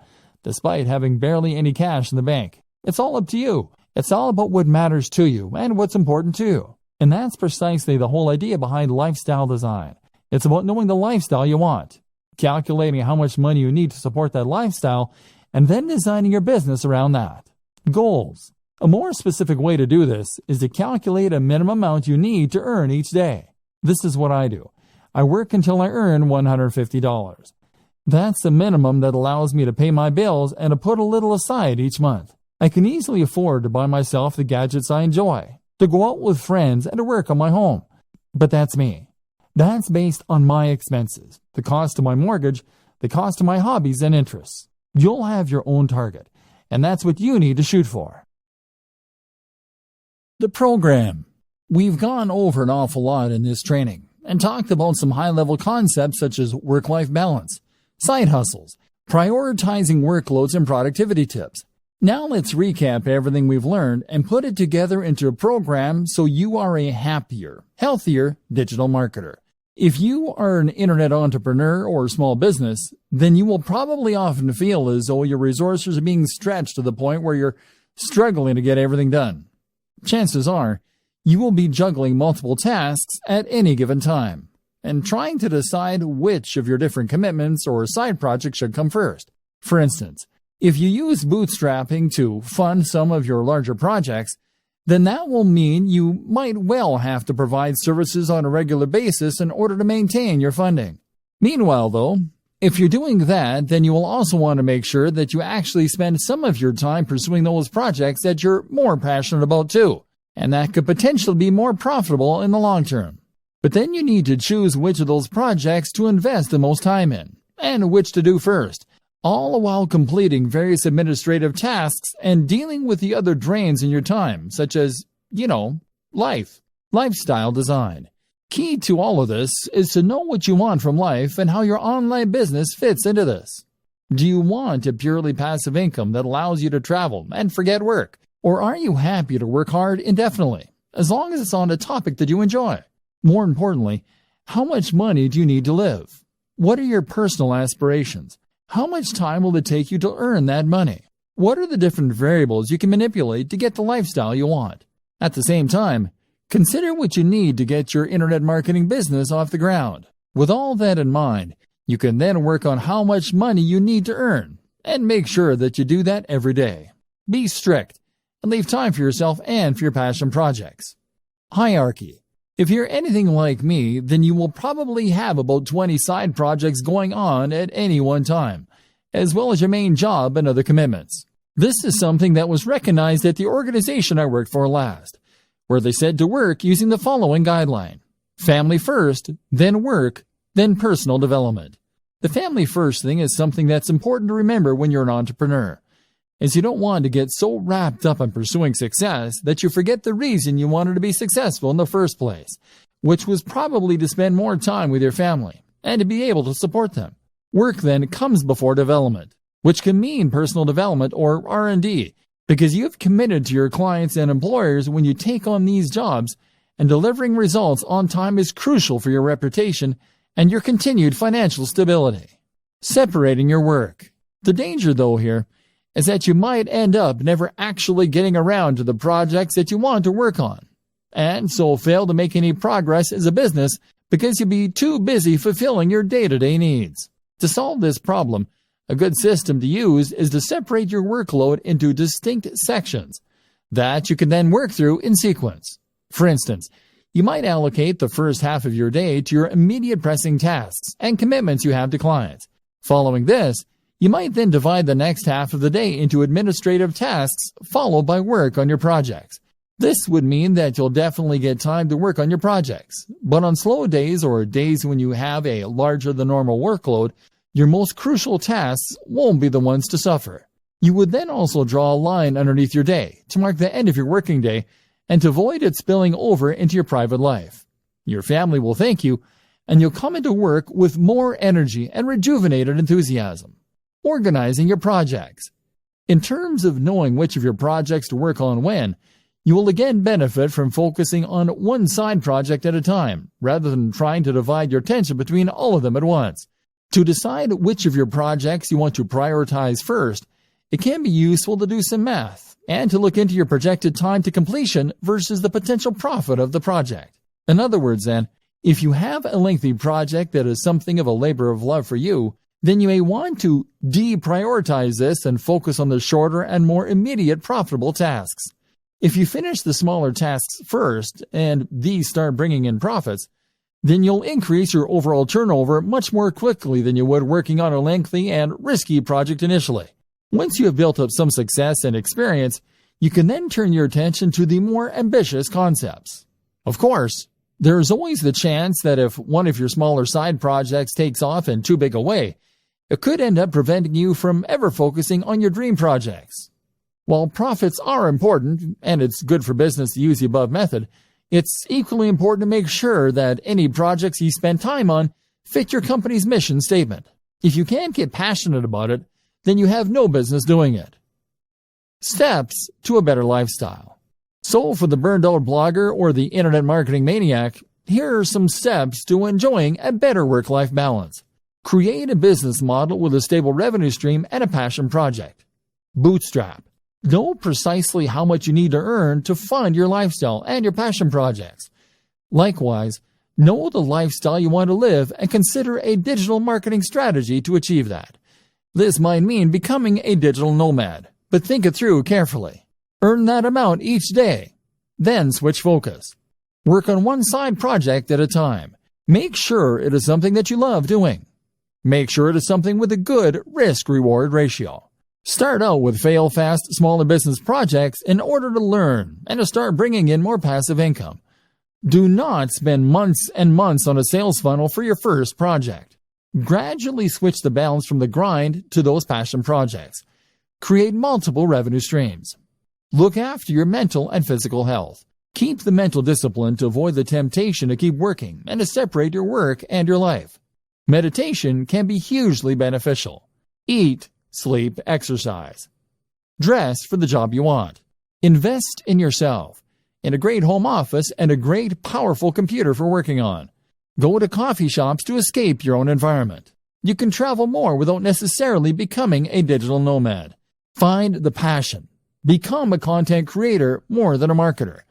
despite having barely any cash in the bank. It's all up to you, It's all about what matters to you and what's important to you. And that's precisely the whole idea behind lifestyle design. It's about knowing the lifestyle you want, calculating how much money you need to support that lifestyle, and then designing your business around that. Goals. A more specific way to do this is to calculate a minimum amount you need to earn each day. This is what I do. I work until I earn $150. That's the minimum that allows me to pay my bills and to put a little aside each month. I can easily afford to buy myself the gadgets I enjoy, to go out with friends, and to work on my home. But that's me. That's based on my expenses, the cost of my mortgage, the cost of my hobbies and interests. You'll have your own target, and that's what you need to shoot for. The program. We've gone over an awful lot in this training and talked about some high-level concepts such as work-life balance, side hustles, prioritizing workloads, and productivity tips. Now let's recap everything we've learned and put it together into a program so you are a happier, healthier digital marketer. If you are an internet entrepreneur or small business, then you will probably often feel as though your resources are being stretched to the point where you're struggling to get everything done. Chances are, you will be juggling multiple tasks at any given time and trying to decide which of your different commitments or side projects should come first. For instance, if you use bootstrapping to fund some of your larger projects, then that will mean you might well have to provide services on a regular basis in order to maintain your funding. Meanwhile, though, if you're doing that, then you will also want to make sure that you actually spend some of your time pursuing those projects that you're more passionate about too, and that could potentially be more profitable in the long term. But then you need to choose which of those projects to invest the most time in, and which to do first, all while completing various administrative tasks and dealing with the other drains in your time, such as, lifestyle design. Key to all of this is to know what you want from life and how your online business fits into this. Do you want a purely passive income that allows you to travel and forget work? Or are you happy to work hard indefinitely, as long as it's on a topic that you enjoy? More importantly, how much money do you need to live? What are your personal aspirations? How much time will it take you to earn that money? What are the different variables you can manipulate to get the lifestyle you want? At the same time, consider what you need to get your internet marketing business off the ground. With all that in mind, you can then work on how much money you need to earn and make sure that you do that every day. Be strict and leave time for yourself and for your passion projects. Hierarchy. If you're anything like me, then you will probably have about 20 side projects going on at any one time, as well as your main job and other commitments. This is something that was recognized at the organization I worked for last, where they said to work using the following guideline: family first, then work, then personal development. The family first thing is something that's important to remember when you're an entrepreneur, as you don't want to get so wrapped up in pursuing success that you forget the reason you wanted to be successful in the first place, which was probably to spend more time with your family and to be able to support them. Work then comes before development, which can mean personal development or R&D, because you've committed to your clients and employers when you take on these jobs, and delivering results on time is crucial for your reputation and your continued financial stability. Separating your work. The danger, though, here is that you might end up never actually getting around to the projects that you want to work on, and so fail to make any progress as a business because you'll be too busy fulfilling your day-to-day needs. To solve this problem, a good system to use is to separate your workload into distinct sections that you can then work through in sequence. For instance, you might allocate the first half of your day to your immediate pressing tasks and commitments you have to clients. Following this, you might then divide the next half of the day into administrative tasks, followed by work on your projects. This would mean that you'll definitely get time to work on your projects, but on slow days or days when you have a larger than normal workload, your most crucial tasks won't be the ones to suffer. You would then also draw a line underneath your day to mark the end of your working day and to avoid it spilling over into your private life. Your family will thank you, and you'll come into work with more energy and rejuvenated enthusiasm. Organizing your projects. In terms of knowing which of your projects to work on when, you will again benefit from focusing on one side project at a time, rather than trying to divide your attention between all of them at once. To decide which of your projects you want to prioritize first, it can be useful to do some math and to look into your projected time to completion versus the potential profit of the project. In other words, then, if you have a lengthy project that is something of a labor of love for you, then you may want to deprioritize this and focus on the shorter and more immediate profitable tasks. If you finish the smaller tasks first and these start bringing in profits, then you'll increase your overall turnover much more quickly than you would working on a lengthy and risky project initially. Once you have built up some success and experience, you can then turn your attention to the more ambitious concepts. Of course, there is always the chance that if one of your smaller side projects takes off in too big a way, it could end up preventing you from ever focusing on your dream projects. While profits are important, and it's good for business to use the above method, it's equally important to make sure that any projects you spend time on fit your company's mission statement. If you can't get passionate about it, then you have no business doing it. Steps to a better lifestyle. So for the burned out blogger or the internet marketing maniac, here are some steps to enjoying a better work-life balance. Create a business model with a stable revenue stream and a passion project. Bootstrap. Know precisely how much you need to earn to fund your lifestyle and your passion projects. Likewise, know the lifestyle you want to live and consider a digital marketing strategy to achieve that. This might mean becoming a digital nomad, but think it through carefully. Earn that amount each day. Then switch focus. Work on one side project at a time. Make sure it is something that you love doing. Make sure it is something with a good risk-reward ratio. Start out with fail-fast, smaller business projects in order to learn and to start bringing in more passive income. Do not spend months and months on a sales funnel for your first project. Gradually switch the balance from the grind to those passion projects. Create multiple revenue streams. Look after your mental and physical health. Keep the mental discipline to avoid the temptation to keep working and to separate your work and your life. Meditation can be hugely beneficial. Eat, sleep, exercise. Dress for the job you want. Invest in yourself, in a great home office and a great, powerful computer for working on. Go to coffee shops to escape your own environment. You can travel more without necessarily becoming a digital nomad. Find the passion. Become a content creator more than a marketer.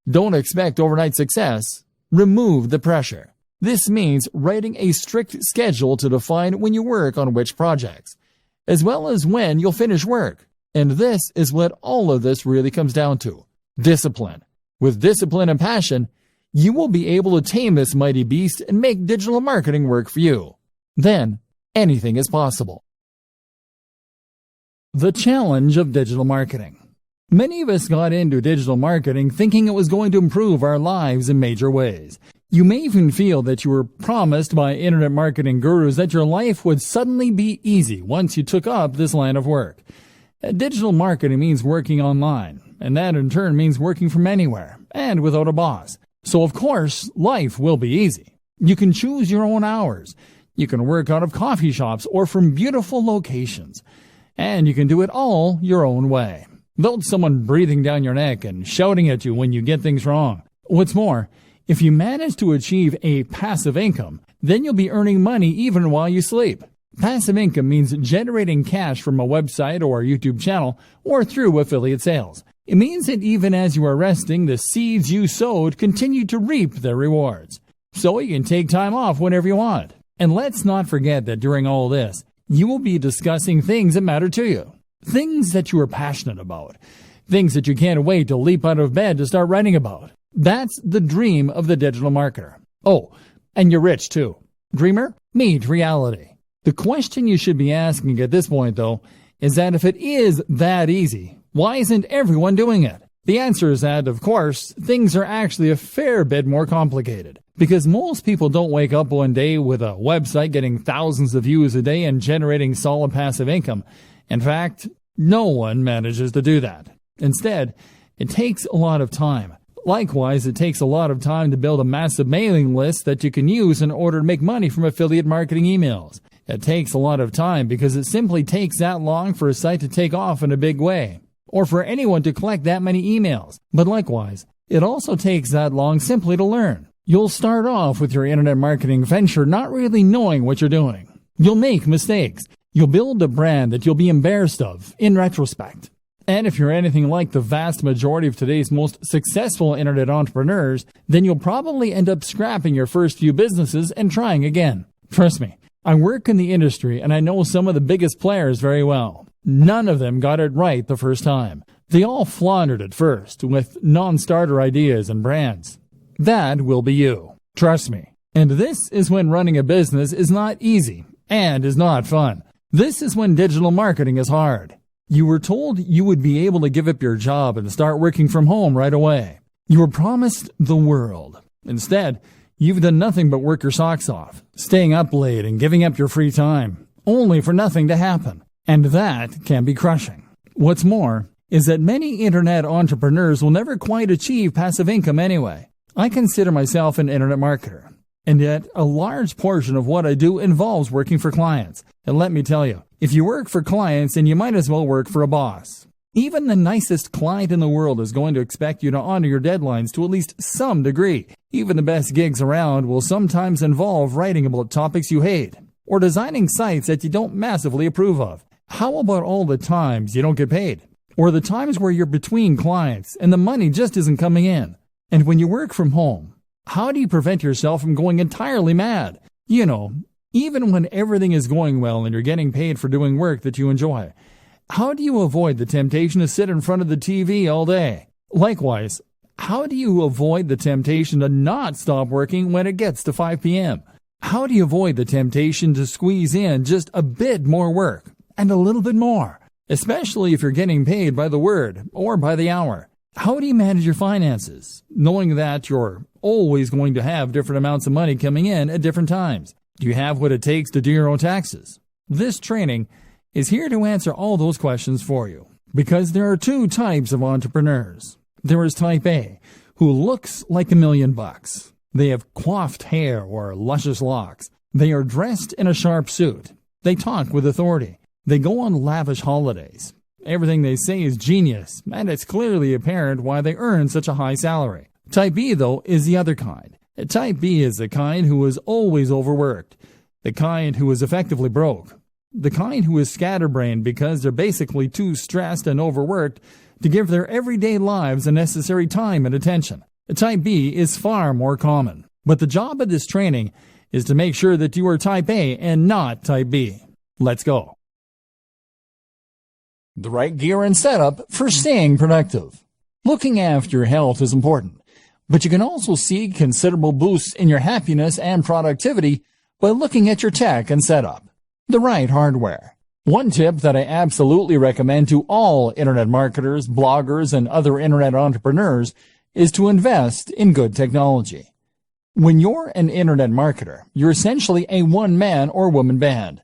Don't expect overnight success. Remove the pressure. This means writing a strict schedule to define when you work on which projects, as well as when you'll finish work. And this is what all of this really comes down to. Discipline. With discipline and passion, you will be able to tame this mighty beast and make digital marketing work for you. Then, anything is possible. The challenge of digital marketing. Many of us got into digital marketing thinking it was going to improve our lives in major ways. You may even feel that you were promised by internet marketing gurus that your life would suddenly be easy once you took up this line of work. Digital marketing means working online, and that in turn means working from anywhere and without a boss. So of course, life will be easy. You can choose your own hours. You can work out of coffee shops or from beautiful locations. And you can do it all your own way, without someone breathing down your neck and shouting at you when you get things wrong. What's more, if you manage to achieve a passive income, then you'll be earning money even while you sleep. Passive income means generating cash from a website or a YouTube channel or through affiliate sales. It means that even as you are resting, the seeds you sowed continue to reap their rewards. So you can take time off whenever you want. And let's not forget that during all this, you will be discussing things that matter to you. Things that you are passionate about. Things that you can't wait to leap out of bed to start writing about. That's the dream of the digital marketer. Oh, and you're rich too. Dreamer, meet reality. The question you should be asking at this point, though, is that if it is that easy, why isn't everyone doing it? The answer is that, of course, things are actually a fair bit more complicated. Because most people don't wake up one day with a website getting thousands of views a day and generating solid passive income. In fact, no one manages to do that. Instead, it takes a lot of time. Likewise, it takes a lot of time to build a massive mailing list that you can use in order to make money from affiliate marketing emails. It takes a lot of time because it simply takes that long for a site to take off in a big way, or for anyone to collect that many emails. But likewise, it also takes that long simply to learn. You'll start off with your internet marketing venture not really knowing what you're doing. You'll make mistakes. You'll build a brand that you'll be embarrassed of in retrospect. And if you're anything like the vast majority of today's most successful internet entrepreneurs, then you'll probably end up scrapping your first few businesses and trying again. Trust me, I work in the industry and I know some of the biggest players very well. None of them got it right the first time. They all floundered at first with non-starter ideas and brands. That will be you. Trust me. And this is when running a business is not easy and is not fun. This is when digital marketing is hard. You were told you would be able to give up your job and start working from home right away. You were promised the world. Instead, you've done nothing but work your socks off, staying up late and giving up your free time, only for nothing to happen. And that can be crushing. What's more is that many internet entrepreneurs will never quite achieve passive income anyway. I consider myself an internet marketer, and yet a large portion of what I do involves working for clients. And let me tell you, if you work for clients, then you might as well work for a boss. Even the nicest client in the world is going to expect you to honor your deadlines to at least some degree. Even the best gigs around will sometimes involve writing about topics you hate, or designing sites that you don't massively approve of. How about all the times you don't get paid? Or the times where you're between clients and the money just isn't coming in? And when you work from home, how do you prevent yourself from going entirely mad? You know, even when everything is going well and you're getting paid for doing work that you enjoy, how do you avoid the temptation to sit in front of the TV all day? Likewise, how do you avoid the temptation to not stop working when it gets to 5 p.m.? How do you avoid the temptation to squeeze in just a bit more work and a little bit more, especially if you're getting paid by the word or by the hour? How do you manage your finances, knowing that you're always going to have different amounts of money coming in at different times? Do you have what it takes to do your own taxes? This training is here to answer all those questions for you, because there are two types of entrepreneurs. There is type A, who looks like $1 million. They have coiffed hair or luscious locks. They are dressed in a sharp suit. They talk with authority. They go on lavish holidays. Everything they say is genius, and it's clearly apparent why they earn such a high salary. Type B, though, is the other kind. Type B is the kind who is always overworked, the kind who is effectively broke, the kind who is scatterbrained because they're basically too stressed and overworked to give their everyday lives the necessary time and attention. Type B is far more common, but the job of this training is to make sure that you are Type A and not Type B. Let's go. The right gear and setup for staying productive. Looking after your health is important, but you can also see considerable boosts in your happiness and productivity by looking at your tech and setup. The right hardware. One tip that I absolutely recommend to all internet marketers, bloggers, and other internet entrepreneurs is to invest in good technology. When you're an internet marketer, you're essentially a one-man or woman band.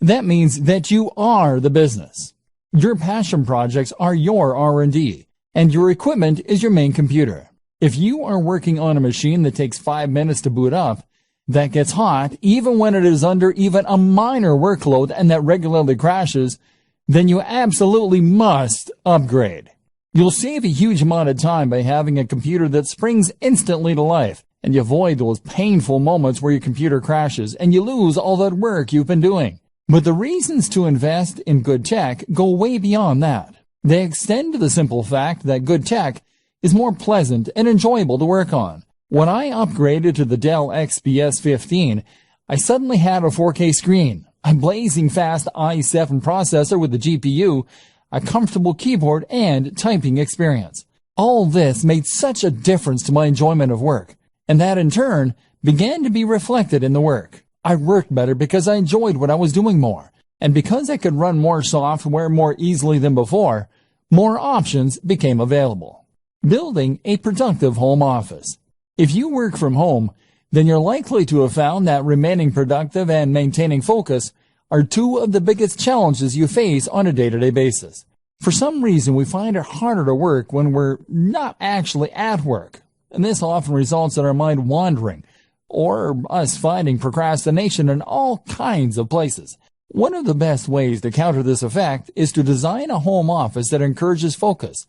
That means that you are the business. Your passion projects are your R&D, and your equipment is your main computer. If you are working on a machine that takes 5 minutes to boot up, that gets hot even when it is under even a minor workload and that regularly crashes, then you absolutely must upgrade. You'll save a huge amount of time by having a computer that springs instantly to life, and you avoid those painful moments where your computer crashes and you lose all that work you've been doing. But the reasons to invest in good tech go way beyond that. They extend to the simple fact that good tech is more pleasant and enjoyable to work on. When I upgraded to the Dell XPS 15, I suddenly had a 4K screen, a blazing fast i7 processor with a GPU, a comfortable keyboard, and typing experience. All this made such a difference to my enjoyment of work, and that in turn began to be reflected in the work. I worked better because I enjoyed what I was doing more, and because I could run more software more easily than before, more options became available. Building a productive home office. If you work from home, then you're likely to have found that remaining productive and maintaining focus are two of the biggest challenges you face on a day-to-day basis. For some reason, we find it harder to work when we're not actually at work, and this often results in our mind wandering, or us finding procrastination in all kinds of places. One of the best ways to counter this effect is to design a home office that encourages focus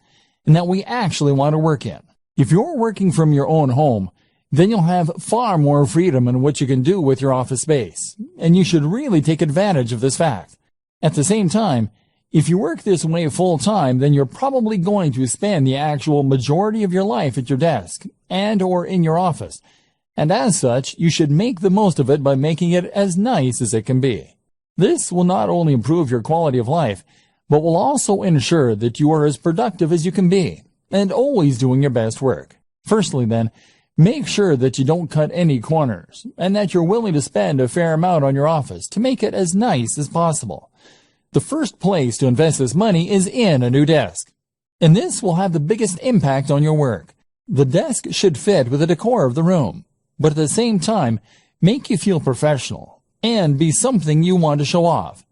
and that we actually want to work in. If you're working from your own home, then you'll have far more freedom in what you can do with your office space, and you should really take advantage of this fact. At the same time, if you work this way full time, then you're probably going to spend the actual majority of your life at your desk and or in your office. And as such, you should make the most of it by making it as nice as it can be. This will not only improve your quality of life, but will also ensure that you are as productive as you can be and always doing your best work. Firstly then, make sure that you don't cut any corners and that you're willing to spend a fair amount on your office to make it as nice as possible. The first place to invest this money is in a new desk, and this will have the biggest impact on your work. The desk should fit with the decor of the room, but at the same time, make you feel professional and be something you want to show off.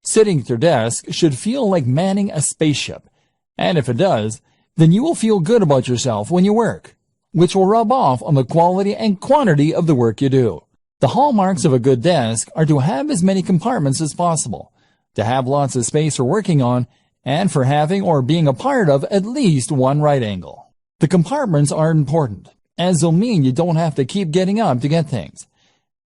Sitting at your desk should feel like manning a spaceship, and if it does, then you will feel good about yourself when you work, which will rub off on the quality and quantity of the work you do. The hallmarks of a good desk are to have as many compartments as possible, to have lots of space for working on, and for having or being a part of at least one right angle. The compartments are important, as they'll mean you don't have to keep getting up to get things.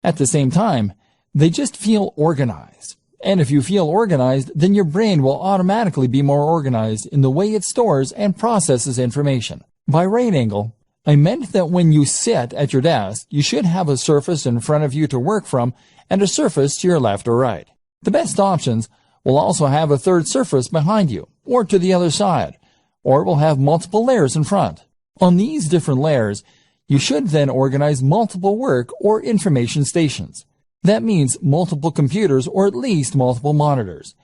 At the same time, they just feel organized. And if you feel organized, then your brain will automatically be more organized in the way it stores and processes information. By right angle, I meant that when you sit at your desk, you should have a surface in front of you to work from and a surface to your left or right. The best options will also have a third surface behind you, or to the other side, or it will have multiple layers in front. On these different layers, you should then organize multiple work or information stations. That means multiple computers or at least multiple monitors.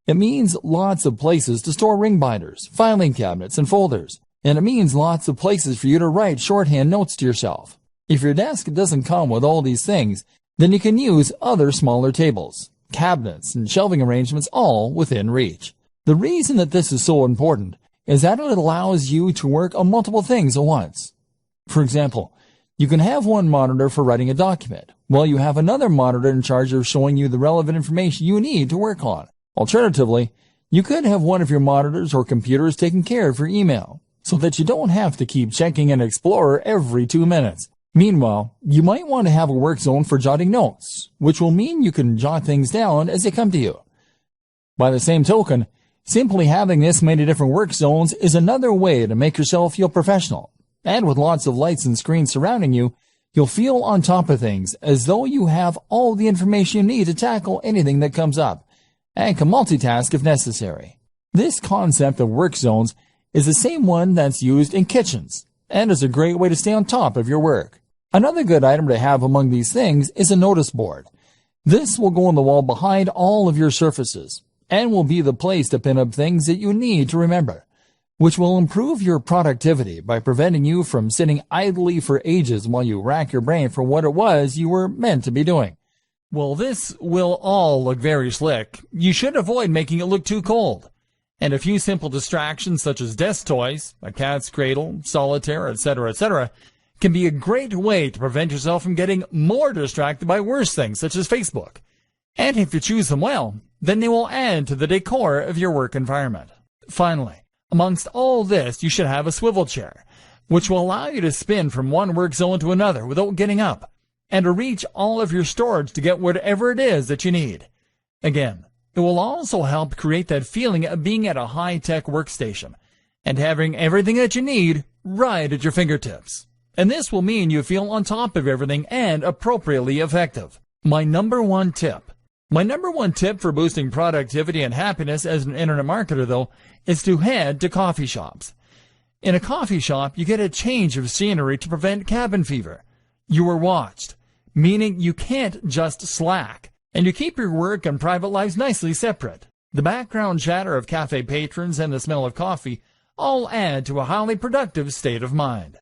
It means lots of places to store ring binders, filing cabinets, and folders. And it means lots of places for you to write shorthand notes to yourself. If your desk doesn't come with all these things, then you can use other smaller tables, cabinets, and shelving arrangements all within reach. The reason that this is so important is that it allows you to work on multiple things at once. For example, you can have one monitor for writing a document, while you have another monitor in charge of showing you the relevant information you need to work on. Alternatively, you could have one of your monitors or computers taking care of your email, so that you don't have to keep checking an Explorer every 2 minutes. Meanwhile, you might want to have a work zone for jotting notes, which will mean you can jot things down as they come to you. By the same token, simply having this many different work zones is another way to make yourself feel professional. And with lots of lights and screens surrounding you, you'll feel on top of things as though you have all the information you need to tackle anything that comes up, and can multitask if necessary. This concept of work zones is the same one that's used in kitchens, and is a great way to stay on top of your work. Another good item to have among these things is a notice board. This will go on the wall behind all of your surfaces, and will be the place to pin up things that you need to remember, which will improve your productivity by preventing you from sitting idly for ages while you rack your brain for what it was you were meant to be doing. Well, this will all look very slick. You should avoid making it look too cold. And a few simple distractions such as desk toys, a cat's cradle, solitaire, etc., can be a great way to prevent yourself from getting more distracted by worse things such as Facebook. And if you choose them well, then they will add to the decor of your work environment. Finally, amongst all this, you should have a swivel chair, which will allow you to spin from one work zone to another without getting up, and to reach all of your storage to get whatever it is that you need. Again, it will also help create that feeling of being at a high-tech workstation and having everything that you need right at your fingertips. And this will mean you feel on top of everything and appropriately effective. My number one tip for boosting productivity and happiness as an internet marketer, though, is to head to coffee shops. In a coffee shop, you get a change of scenery to prevent cabin fever. You are watched, meaning you can't just slack, and you keep your work and private lives nicely separate. The background chatter of cafe patrons and the smell of coffee all add to a highly productive state of mind.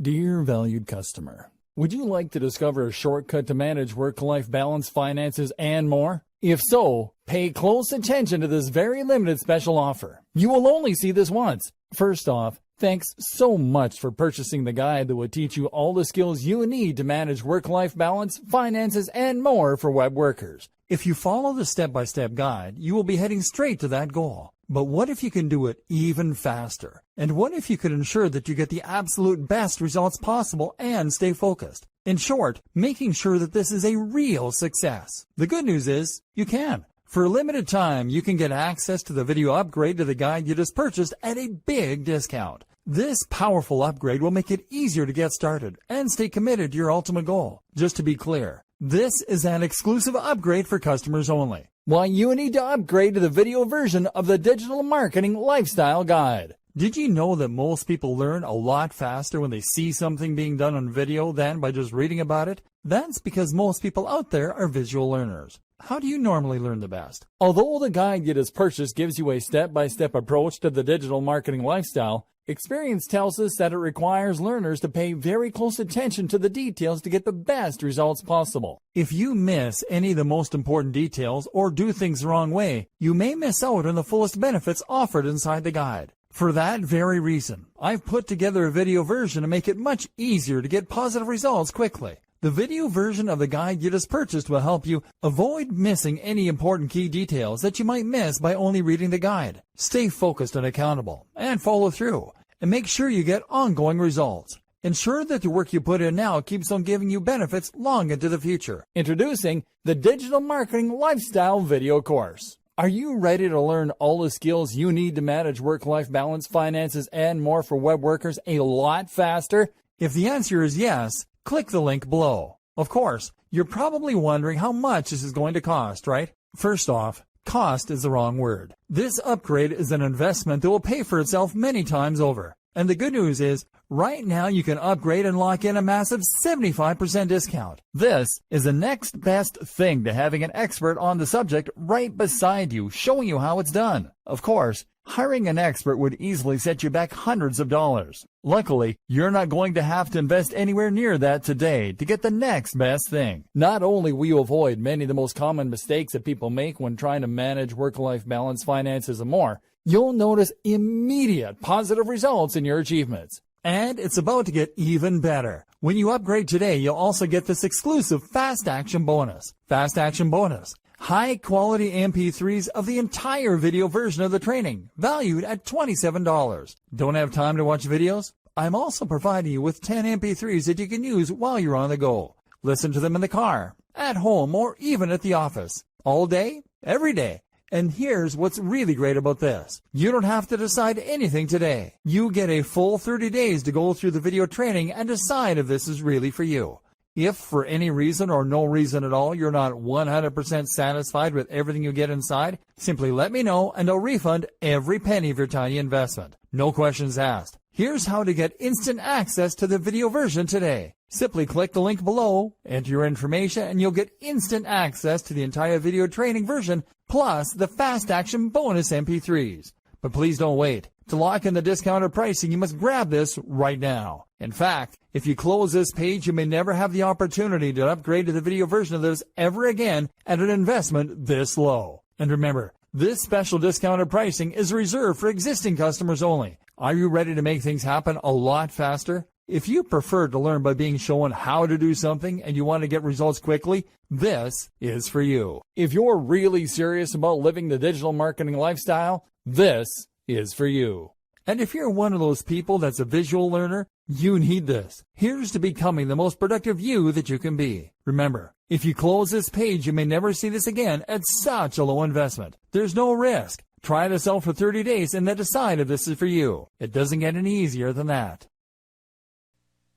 Dear valued customer, would you like to discover a shortcut to manage work-life balance, finances, and more? If so, pay close attention to this very limited special offer. You will only see this once. First off, thanks so much for purchasing the guide that will teach you all the skills you need to manage work-life balance, finances, and more for web workers. If you follow the step-by-step guide, you will be heading straight to that goal. But what if you can do it even faster? And what if you could ensure that you get the absolute best results possible and stay focused? In short, making sure that this is a real success. The good news is, you can. For a limited time, you can get access to the video upgrade to the guide you just purchased at a big discount. This powerful upgrade will make it easier to get started and stay committed to your ultimate goal. Just to be clear, this is an exclusive upgrade for customers only. Why you need to upgrade to the video version of the Digital Marketing Lifestyle Guide. Did you know that most people learn a lot faster when they see something being done on video than by just reading about it? That's because most people out there are visual learners. How do you normally learn the best? Although the guide you just purchased gives you a step-by-step approach to the digital marketing lifestyle, experience tells us that it requires learners to pay very close attention to the details to get the best results possible. If you miss any of the most important details or do things the wrong way, you may miss out on the fullest benefits offered inside the guide. For that very reason, I've put together a video version to make it much easier to get positive results quickly. The video version of the guide you just purchased will help you avoid missing any important key details that you might miss by only reading the guide. Stay focused and accountable, and follow through, and make sure you get ongoing results. Ensure that the work you put in now keeps on giving you benefits long into the future. Introducing the Digital Marketing Lifestyle Video Course. Are you ready to learn all the skills you need to manage work-life balance, finances, and more for web workers a lot faster? If the answer is yes, click the link below. Of course, you're probably wondering how much this is going to cost, right? First off, cost is the wrong word. This upgrade is an investment that will pay for itself many times over. And the good news is, right now you can upgrade and lock in a massive 75% discount. This is the next best thing to having an expert on the subject right beside you, showing you how it's done. Of course, hiring an expert would easily set you back hundreds of dollars. Luckily, you're not going to have to invest anywhere near that today to get the next best thing. Not only will you avoid many of the most common mistakes that people make when trying to manage work-life balance, finances, and more, you'll notice immediate positive results in your achievements. And it's about to get even better. When you upgrade today, you'll also get this exclusive Fast Action Bonus. Fast Action Bonus. High-quality MP3s of the entire video version of the training, valued at $27. Don't have time to watch videos? I'm also providing you with 10 MP3s that you can use while you're on the go. Listen to them in the car, at home, or even at the office. All day, every day. And here's what's really great about this. You don't have to decide anything today. You get a full 30 days to go through the video training and decide if this is really for you. If for any reason or no reason at all you're not 100% satisfied with everything you get inside, simply let me know and I'll refund every penny of your tiny investment. No questions asked. Here's how to get instant access to the video version today. Simply click the link below, enter your information, and you'll get instant access to the entire video training version plus the Fast Action Bonus MP3s. But please don't wait. To lock in the discounted pricing, you must grab this right now. In fact, if you close this page, you may never have the opportunity to upgrade to the video version of this ever again at an investment this low. And remember, this special discounted pricing is reserved for existing customers only. Are you ready to make things happen a lot faster? If you prefer to learn by being shown how to do something and you want to get results quickly, this is for you. If you're really serious about living the digital marketing lifestyle, this is for you. And if you're one of those people that's a visual learner, you need this. Here's to becoming the most productive you that you can be. Remember, if you close this page, you may never see this again at such a low investment. There's no risk. Try this out for 30 days and then decide if this is for you. It doesn't get any easier than that.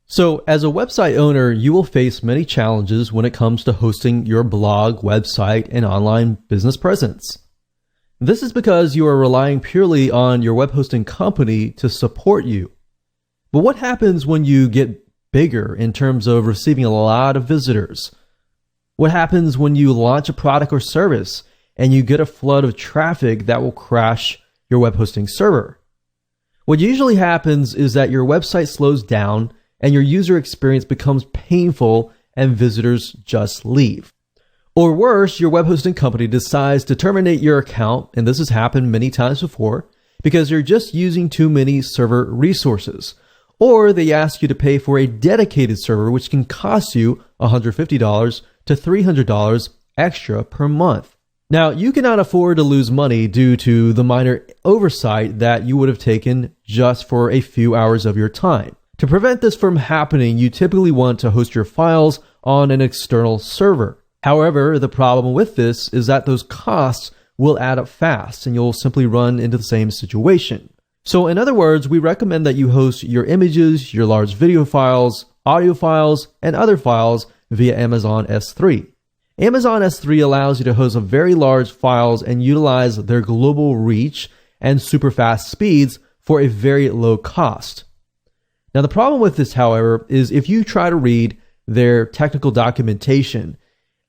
So, as a website owner, you will face many challenges when it comes to hosting your blog, website, and online business presence. This is because you are relying purely on your web hosting company to support you. But what happens when you get bigger in terms of receiving a lot of visitors? What happens when you launch a product or service and you get a flood of traffic that will crash your web hosting server? What usually happens is that your website slows down and your user experience becomes painful and visitors just leave. Or worse, your web hosting company decides to terminate your account, and this has happened many times before, because you're just using too many server resources. Or they ask you to pay for a dedicated server, which can cost you $150 to $300 extra per month. Now, you cannot afford to lose money due to the minor oversight that you would have taken just for a few hours of your time. To prevent this from happening, you typically want to host your files on an external server. However, the problem with this is that those costs will add up fast and you'll simply run into the same situation. So in other words, we recommend that you host your images, your large video files, audio files, and other files via Amazon S3. Amazon S3 allows you to host very large files and utilize their global reach and super fast speeds for a very low cost. Now the problem with this, however, is if you try to read their technical documentation,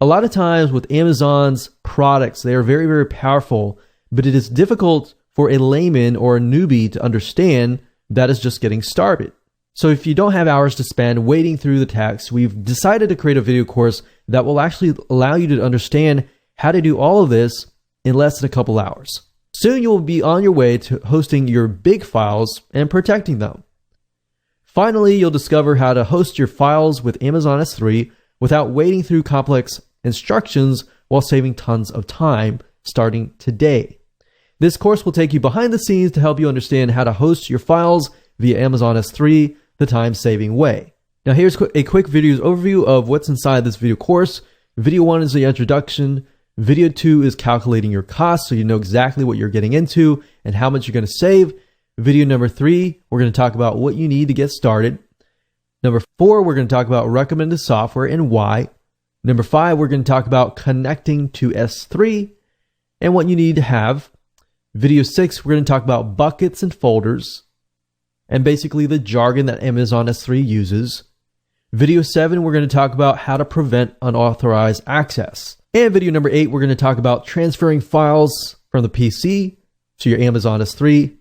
a lot of times with Amazon's products, they are very, very powerful, but it is difficult for a layman or a newbie to understand that is just getting started. So if you don't have hours to spend wading through the text, we've decided to create a video course that will actually allow you to understand how to do all of this in less than a couple hours. Soon you will be on your way to hosting your big files and protecting them. Finally, you'll discover how to host your files with Amazon S3 without wading through complex instructions while saving tons of time starting today. This course will take you behind the scenes to help you understand how to host your files via Amazon S3 the time-saving way. Now here's a quick video overview of what's inside this video course. Video 1 is the introduction. Video 2 is calculating your costs so you know exactly what you're getting into and how much you're going to save. Video number 3, we're going to talk about what you need to get started. Number 4, we're going to talk about recommended software and why. Number 5, we're going to talk about connecting to S3 and what you need to have. Video 6, we're going to talk about buckets and folders and basically the jargon that Amazon S3 uses. Video 7, we're going to talk about how to prevent unauthorized access. And video number 8, we're going to talk about transferring files from the PC to your Amazon S3.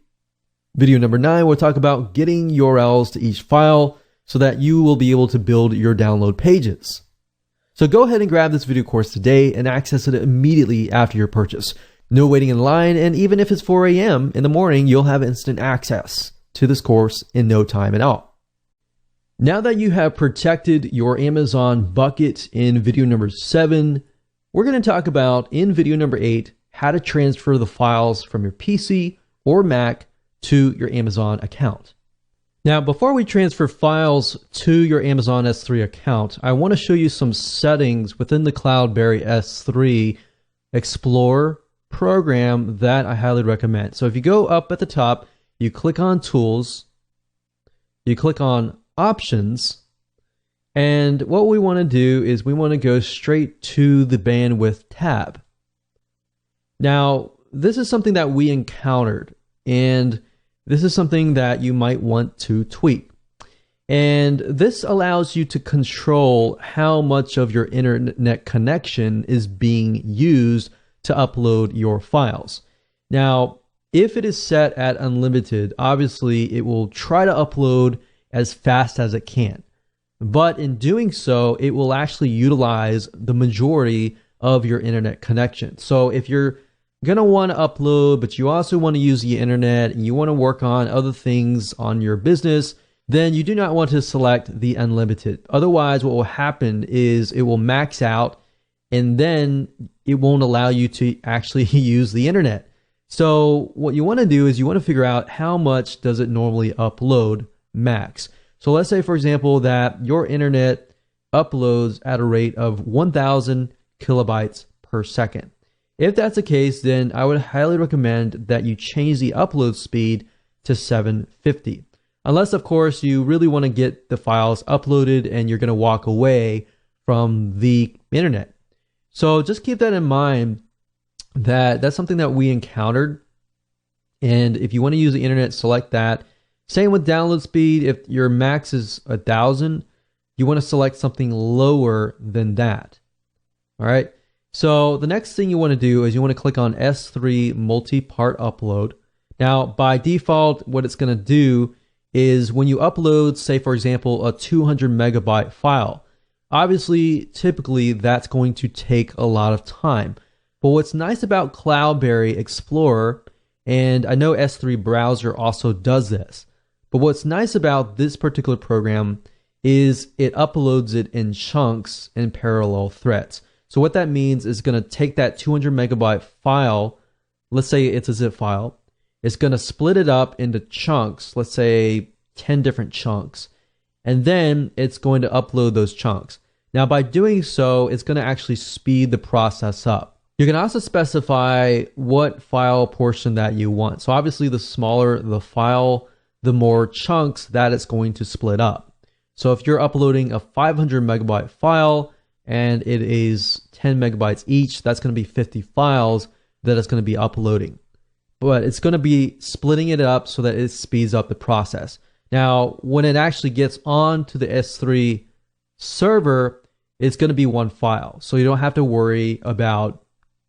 Video number 9, we'll talk about getting URLs to each file so that you will be able to build your download pages. So go ahead and grab this video course today and access it immediately after your purchase. No waiting in line, and even if it's 4 a.m. in the morning, you'll have instant access to this course in no time at all. Now that you have protected your Amazon bucket in video number 7, we're going to talk about in video number 8 how to transfer the files from your PC or Mac to your Amazon account. Now, before we transfer files to your Amazon S3 account, I want to show you some settings within the Cloudberry S3 Explorer program that I highly recommend. So if you go up at the top, you click on Tools, you click on Options, and what we want to do is we want to go straight to the Bandwidth tab. Now, this is something that we encountered, and this is something that you might want to tweak. And this allows you to control how much of your internet connection is being used to upload your files. Now, if it is set at unlimited, obviously it will try to upload as fast as it can. But in doing so, it will actually utilize the majority of your internet connection. So if you're going to want to upload, but you also want to use the internet and you want to work on other things on your business, then you do not want to select the unlimited. Otherwise, what will happen is it will max out and then it won't allow you to actually use the internet. So what you want to do is you want to figure out how much does it normally upload max. So let's say, for example, that your internet uploads at a rate of 1,000 kilobytes per second. If that's the case, then I would highly recommend that you change the upload speed to 750. Unless, of course, you really want to get the files uploaded and you're going to walk away from the internet. So just keep that in mind, that that's something that we encountered. And if you want to use the internet, select that. Same with download speed. If your max is 1,000, you want to select something lower than that. All right. So the next thing you want to do is you want to click on S3 multi-part upload. Now, by default, what it's going to do is when you upload, say, for example, a 200 megabyte file, obviously, typically, that's going to take a lot of time. But what's nice about Cloudberry Explorer, and I know S3 Browser also does this, but what's nice about this particular program is it uploads it in chunks in parallel threads. So what that means is it's going to take that 200 megabyte file, let's say it's a zip file, it's going to split it up into chunks, let's say 10 different chunks, and then it's going to upload those chunks. Now, by doing so, it's going to actually speed the process up. You can also specify what file portion that you want. So obviously, the smaller the file, the more chunks that it's going to split up. So if you're uploading a 500 megabyte file and it is 10 megabytes each, that's going to be 50 files that it's going to be uploading. But it's going to be splitting it up so that it speeds up the process. Now, when it actually gets onto the S3 server, it's going to be one file. So you don't have to worry about,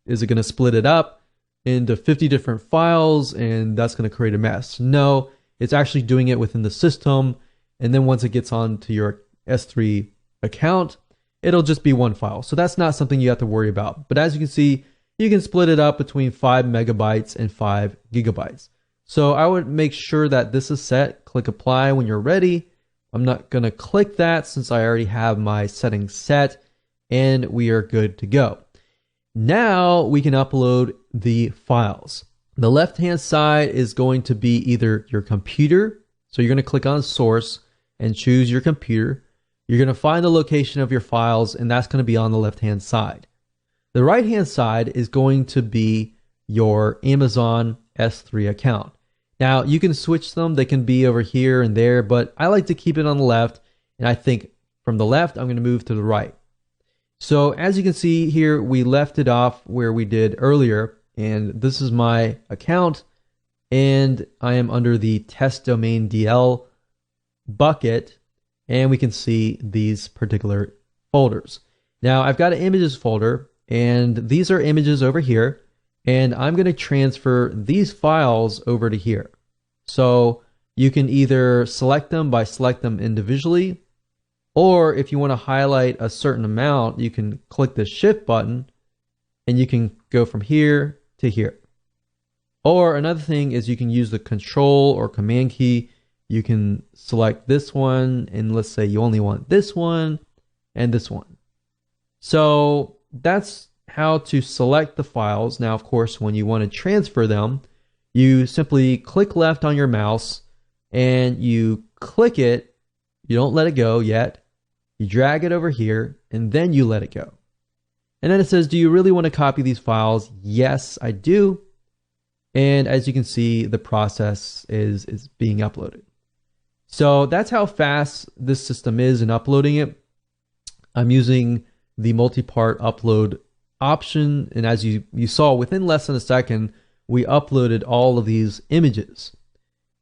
is it going to split it up into 50 different files and that's going to create a mess? No, it's actually doing it within the system. And then once it gets onto your S3 account, it'll just be one file. So that's not something you have to worry about. But as you can see, you can split it up between 5 megabytes and 5 gigabytes. So I would make sure that this is set. Click apply when you're ready. I'm not going to click that since I already have my settings set, and we are good to go. Now we can upload the files. The left-hand side is going to be either your computer. So you're going to click on source and choose your computer. You're going to find the location of your files, and that's going to be on the left-hand side. The right-hand side is going to be your Amazon S3 account. Now, you can switch them. They can be over here and there, but I like to keep it on the left, and I think from the left, I'm going to move to the right. So as you can see here, we left it off where we did earlier, and this is my account, and I am under the test domain DL bucket, and we can see these particular folders. Now, I've got an images folder, and these are images over here, and I'm going to transfer these files over to here. So you can either select them by select them individually, or if you want to highlight a certain amount, you can click the shift button and you can go from here to here. Or another thing is you can use the control or command key. You can select this one, and let's say you only want this one and this one. So that's how to select the files. Now, of course, when you want to transfer them, you simply click left on your mouse and you click it. You don't let it go yet. You drag it over here and then you let it go. And then it says, do you really want to copy these files? Yes, I do. And as you can see, the process is being uploaded. So that's how fast this system is in uploading it. I'm using the multi-part upload option, and as you saw, within less than a second, we uploaded all of these images.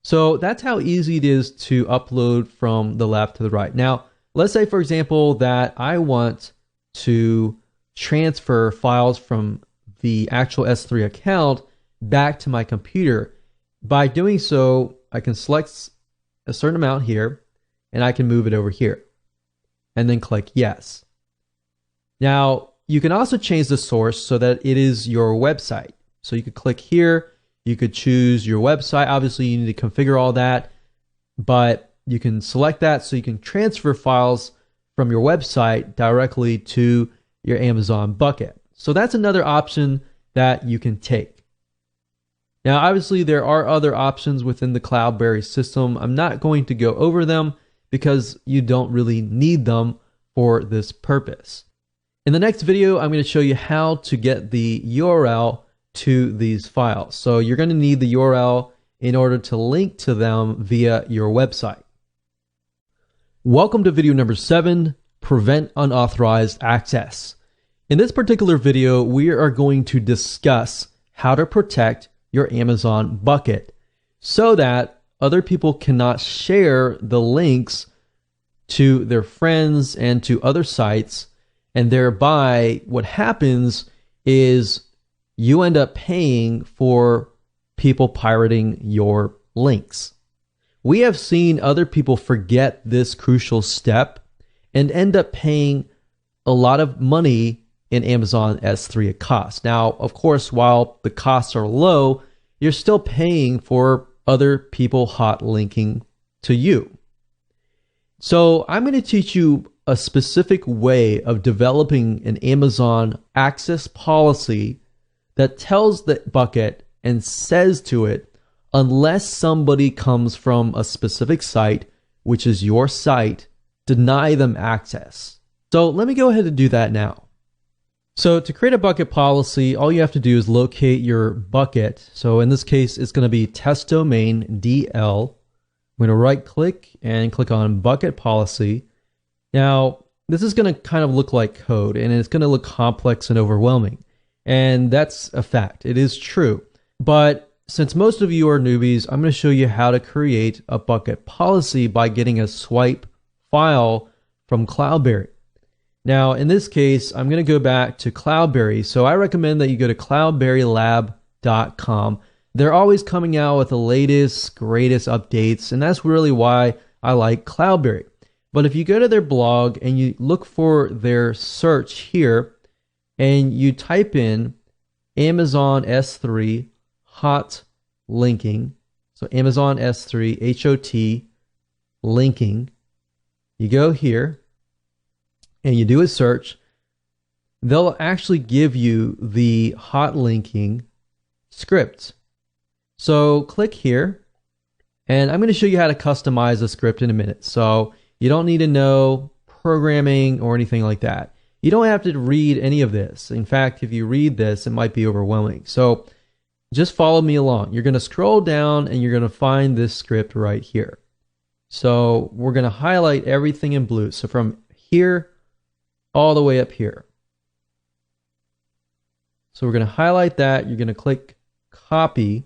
So that's how easy it is to upload from the left to the right. Now, let's say, for example, that I want to transfer files from the actual S3 account back to my computer. By doing so, I can select a certain amount here, and I can move it over here, and then click yes. Now, you can also change the source so that it is your website. So you could click here, you could choose your website. Obviously, you need to configure all that, but you can select that so you can transfer files from your website directly to your Amazon bucket. So that's another option that you can take. Now, obviously, there are other options within the Cloudberry system. I'm not going to go over them because you don't really need them for this purpose. In the next video, I'm going to show you how to get the URL to these files. So you're going to need the URL in order to link to them via your website. Welcome to video number 7, Prevent Unauthorized Access. In this particular video, we are going to discuss how to protect your Amazon bucket so that other people cannot share the links to their friends and to other sites. And thereby, what happens is you end up paying for people pirating your links. We have seen other people forget this crucial step and end up paying a lot of money in Amazon S3 cost. Now, of course, while the costs are low, you're still paying for other people hot linking to you. So I'm going to teach you a specific way of developing an Amazon access policy that tells the bucket and says to it, unless somebody comes from a specific site, which is your site, deny them access. So let me go ahead and do that now. So to create a bucket policy, all you have to do is locate your bucket. So in this case, it's going to be test domain DL. I'm going to right click and click on bucket policy. Now, this is going to kind of look like code, and it's going to look complex and overwhelming. And that's a fact. It is true. But since most of you are newbies, I'm going to show you how to create a bucket policy by getting a swipe file from Cloudberry. Now, in this case, I'm going to go back to Cloudberry. So I recommend that you go to cloudberrylab.com. They're always coming out with the latest, greatest updates, and that's really why I like Cloudberry. But if you go to their blog and you look for their search here, and you type in Amazon S3 hot linking, so Amazon S3 HOT linking, you go here, and you do a search, they'll actually give you the hot linking script. So click here, and I'm going to show you how to customize the script in a minute. So you don't need to know programming or anything like that. You don't have to read any of this. In fact, if you read this, it might be overwhelming. So just follow me along. You're going to scroll down and you're going to find this script right here. So we're going to highlight everything in blue. So from here all the way up here. So we're going to highlight that. You're going to click copy,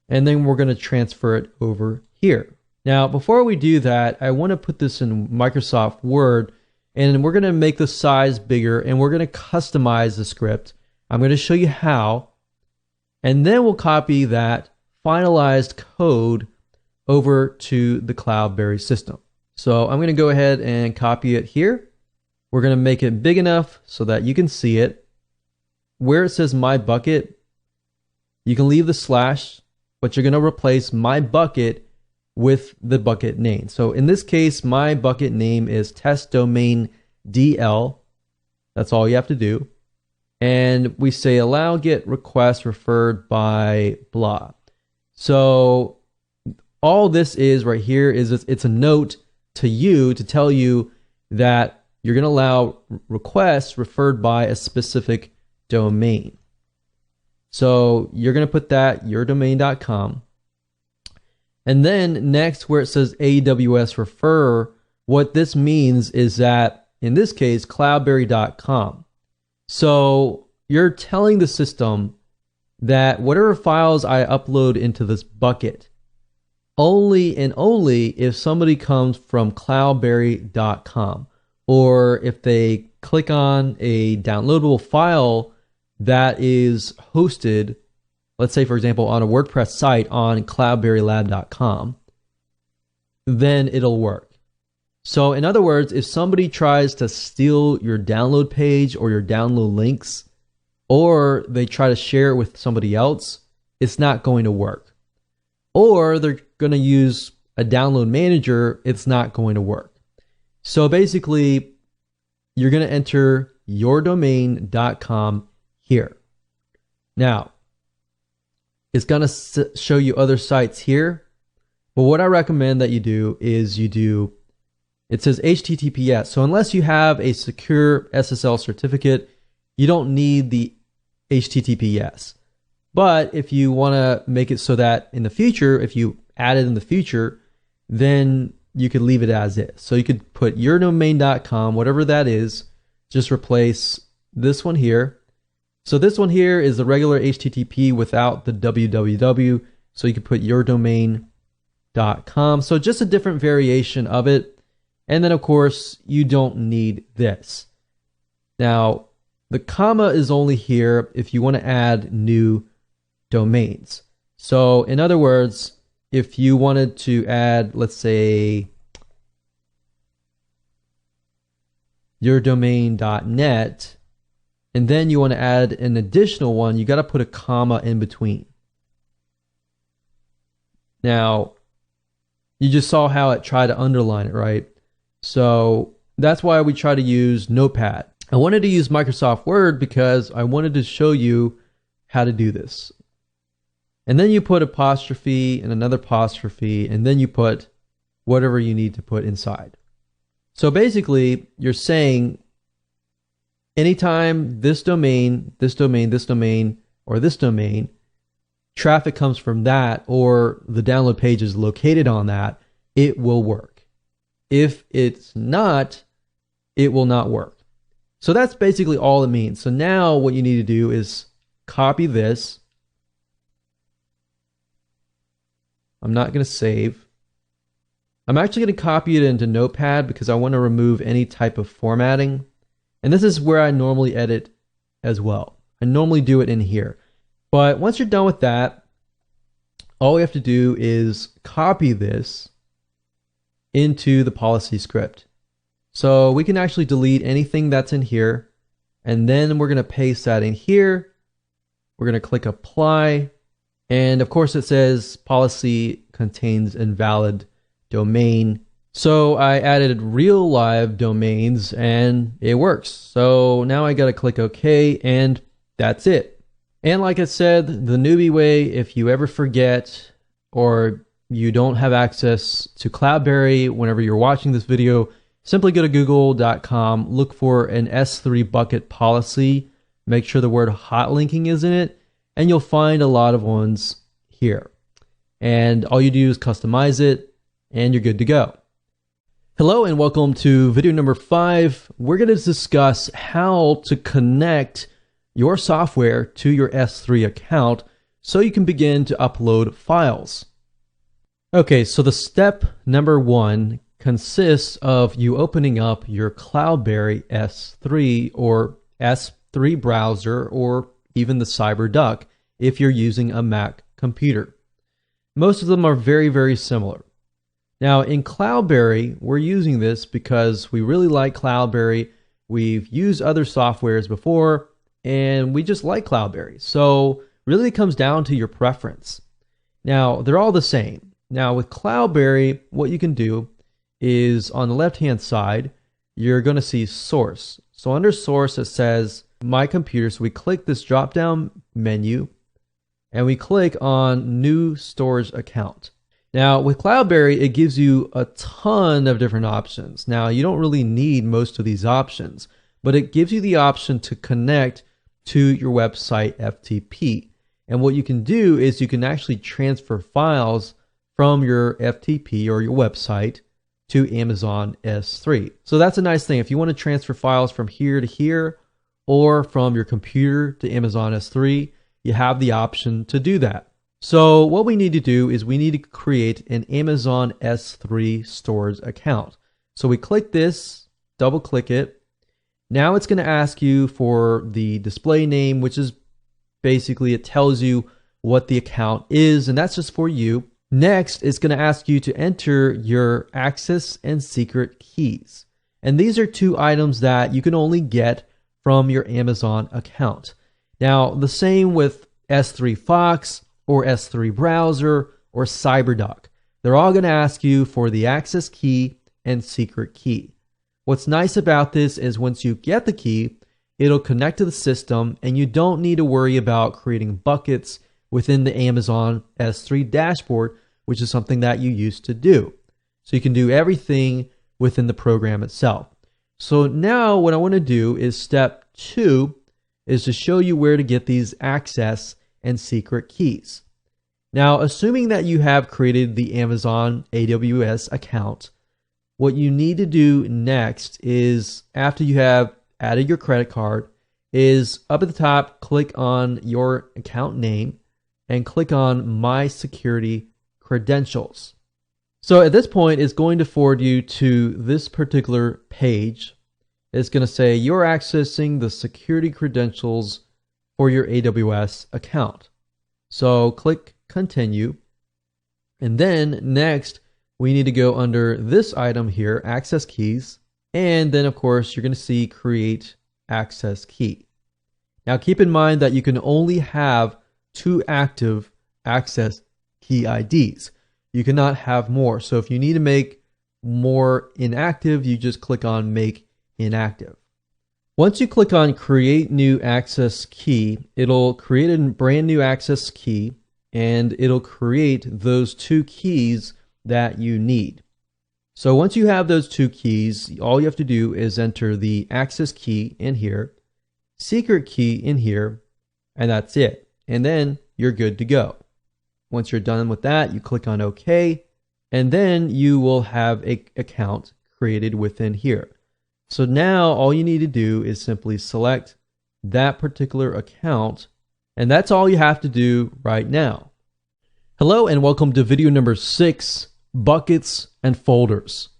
and then we're going to transfer it over here. Now, before we do that, I want to put this in Microsoft Word, and we're going to make the size bigger, and we're going to customize the script. I'm going to show you how, and then we'll copy that finalized code over to the Cloudberry system. So I'm going to go ahead and copy it here. We're going to make it big enough so that you can see it. Where it says my bucket, you can leave the slash, but you're going to replace my bucket with the bucket name. So in this case, my bucket name is test domain DL. That's all you have to do. And we say allow get request referred by blah. So all this is right here is it's a note to you to tell you that you're going to allow requests referred by a specific domain. So you're going to put that yourdomain.com. And then next, where it says AWS refer, what this means is that in this case, cloudberry.com. So you're telling the system that whatever files I upload into this bucket, only and only if somebody comes from cloudberry.com, or if they click on a downloadable file that is hosted, let's say, for example, on a WordPress site on cloudberrylab.com, then it'll work. So in other words, if somebody tries to steal your download page or your download links, or they try to share it with somebody else, it's not going to work. Or they're going to use a download manager, it's not going to work. So basically, you're going to enter yourdomain.com here. Now, it's going to show you other sites here, but what I recommend that you do is it says HTTPS. So unless you have a secure SSL certificate, you don't need the HTTPS. But if you want to make it so that in the future, if you add it in the future, then you could leave it as is. So you could put yourdomain.com, whatever that is, just replace this one here. So this one here is the regular HTTP without the www. So you could put yourdomain.com. So just a different variation of it. And then of course, you don't need this. Now, the comma is only here if you want to add new domains. So in other words, if you wanted to add, let's say, yourdomain.net, and then you want to add an additional one, you got to put a comma in between. Now, you just saw how it tried to underline it, right? So that's why we try to use Notepad. I wanted to use Microsoft Word because I wanted to show you how to do this. And then you put apostrophe and another apostrophe, and then you put whatever you need to put inside. So basically, you're saying anytime this domain, this domain, this domain, or this domain, traffic comes from that, or the download page is located on that, it will work. If it's not, it will not work. So that's basically all it means. So now what you need to do is copy this. I'm not going to save. I'm actually going to copy it into Notepad because I want to remove any type of formatting. And this is where I normally edit as well. I normally do it in here. But once you're done with that, all we have to do is copy this into the policy script. So we can actually delete anything that's in here, and then we're going to paste that in here. We're going to click apply, and of course it says policy contains invalid domain. So I added real live domains and it works. So now I got to click OK, and that's it. And like I said, the newbie way, if you ever forget or you don't have access to Cloudberry whenever you're watching this video, simply go to google.com, look for an S3 bucket policy, make sure the word hot linking is in it, and you'll find a lot of ones here. And all you do is customize it, and you're good to go. Hello and welcome to video number 5. We're going to discuss how to connect your software to your S3 account so you can begin to upload files. Okay, so the step number 1 consists of you opening up your Cloudberry S3 or S3 browser, or even the CyberDuck if you're using a Mac computer. Most of them are very, very similar. Now in Cloudberry, we're using this because we really like Cloudberry. We've used other softwares before, and we just like Cloudberry. So really it comes down to your preference. Now, they're all the same. Now with Cloudberry, what you can do is on the left-hand side, you're going to see source. So under source, it says my computer. So we click this drop-down menu and we click on new storage account. Now with Cloudberry, it gives you a ton of different options. Now you don't really need most of these options, but it gives you the option to connect to your website FTP. And what you can do is you can actually transfer files from your FTP or your website to Amazon S3. So that's a nice thing. If you want to transfer files from here to here or from your computer to Amazon S3, you have the option to do that. So what we need to do is we need to create an Amazon S3 storage account. So we click this, double click it. Now it's going to ask you for the display name, which is basically it tells you what the account is, and that's just for you. Next, it's going to ask you to enter your access and secret keys. And these are two items that you can only get from your Amazon account. Now, the same with S3 Fox or S3 Browser or CyberDuck. They're all going to ask you for the access key and secret key. What's nice about this is once you get the key, it'll connect to the system and you don't need to worry about creating buckets within the Amazon S3 dashboard, which is something that you used to do. So you can do everything within the program itself. So now what I want to do is step 2 is to show you where to get these access and secret keys. Now, assuming that you have created the Amazon AWS account, what you need to do next is, after you have added your credit card, is up at the top, click on your account name and click on My Security Credentials. So at this point, it's going to forward you to this particular page. It's going to say you're accessing the security credentials for your AWS account. So click Continue. And then next, we need to go under this item here, Access Keys. And then, of course, you're going to see Create Access Key. Now, keep in mind that you can only have 2 active access key IDs. You cannot have more. So if you need to make more inactive, you just click on Make Inactive. Once you click on Create New Access Key, it'll create a brand new access key, and it'll create those 2 keys that you need. So once you have those two keys, all you have to do is enter the access key in here, secret key in here, and that's it. And then you're good to go. Once you're done with that, you click on OK, and then you will have an account created within here. So now all you need to do is simply select that particular account, and that's all you have to do right now. Hello and welcome to video number 6, buckets and folders.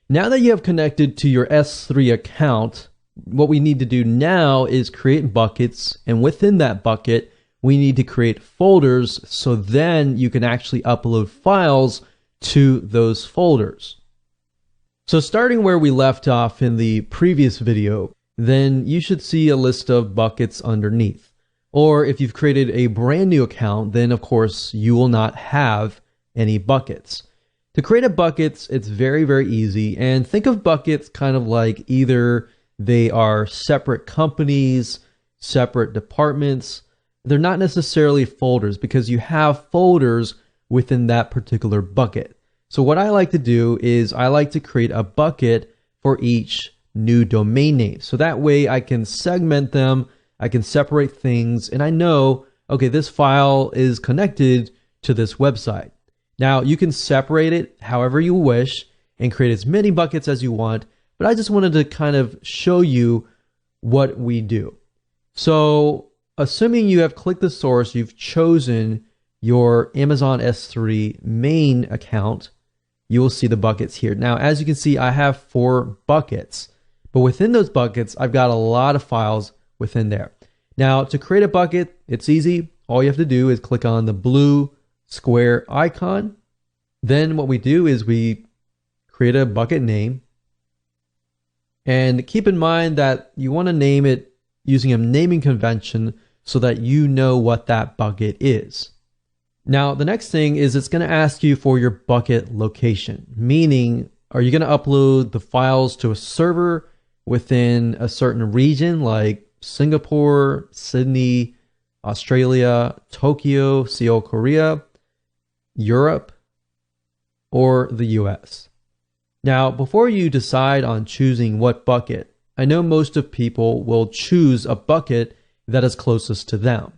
Now that you have connected to your S3 account, what we need to do now is create buckets, and within that bucket, we need to create folders so then you can actually upload files to those folders. So starting where we left off in the previous video, then you should see a list of buckets underneath. Or if you've created a brand new account, then of course you will not have any buckets. To create a buckets, it's very, very easy. And think of buckets kind of like either they are separate companies, separate departments. They're not necessarily folders because you have folders within that particular bucket. So what I like to do is I like to create a bucket for each new domain name. So that way I can segment them, I can separate things, and I know, okay, this file is connected to this website. Now you can separate it however you wish and create as many buckets as you want, but I just wanted to kind of show you what we do. So assuming you have clicked the source, you've chosen your Amazon S3 main account, you will see the buckets here. Now, as you can see, I have 4 buckets, but within those buckets, I've got a lot of files within there. Now, to create a bucket, it's easy. All you have to do is click on the blue square icon. Then what we do is we create a bucket name. And keep in mind that you want to name it using a naming convention so that you know what that bucket is. Now, the next thing is it's going to ask you for your bucket location, meaning are you going to upload the files to a server within a certain region like Singapore, Sydney, Australia, Tokyo, Seoul, Korea, Europe, or the US? Now, before you decide on choosing what bucket, I know most of people will choose a bucket that is closest to them.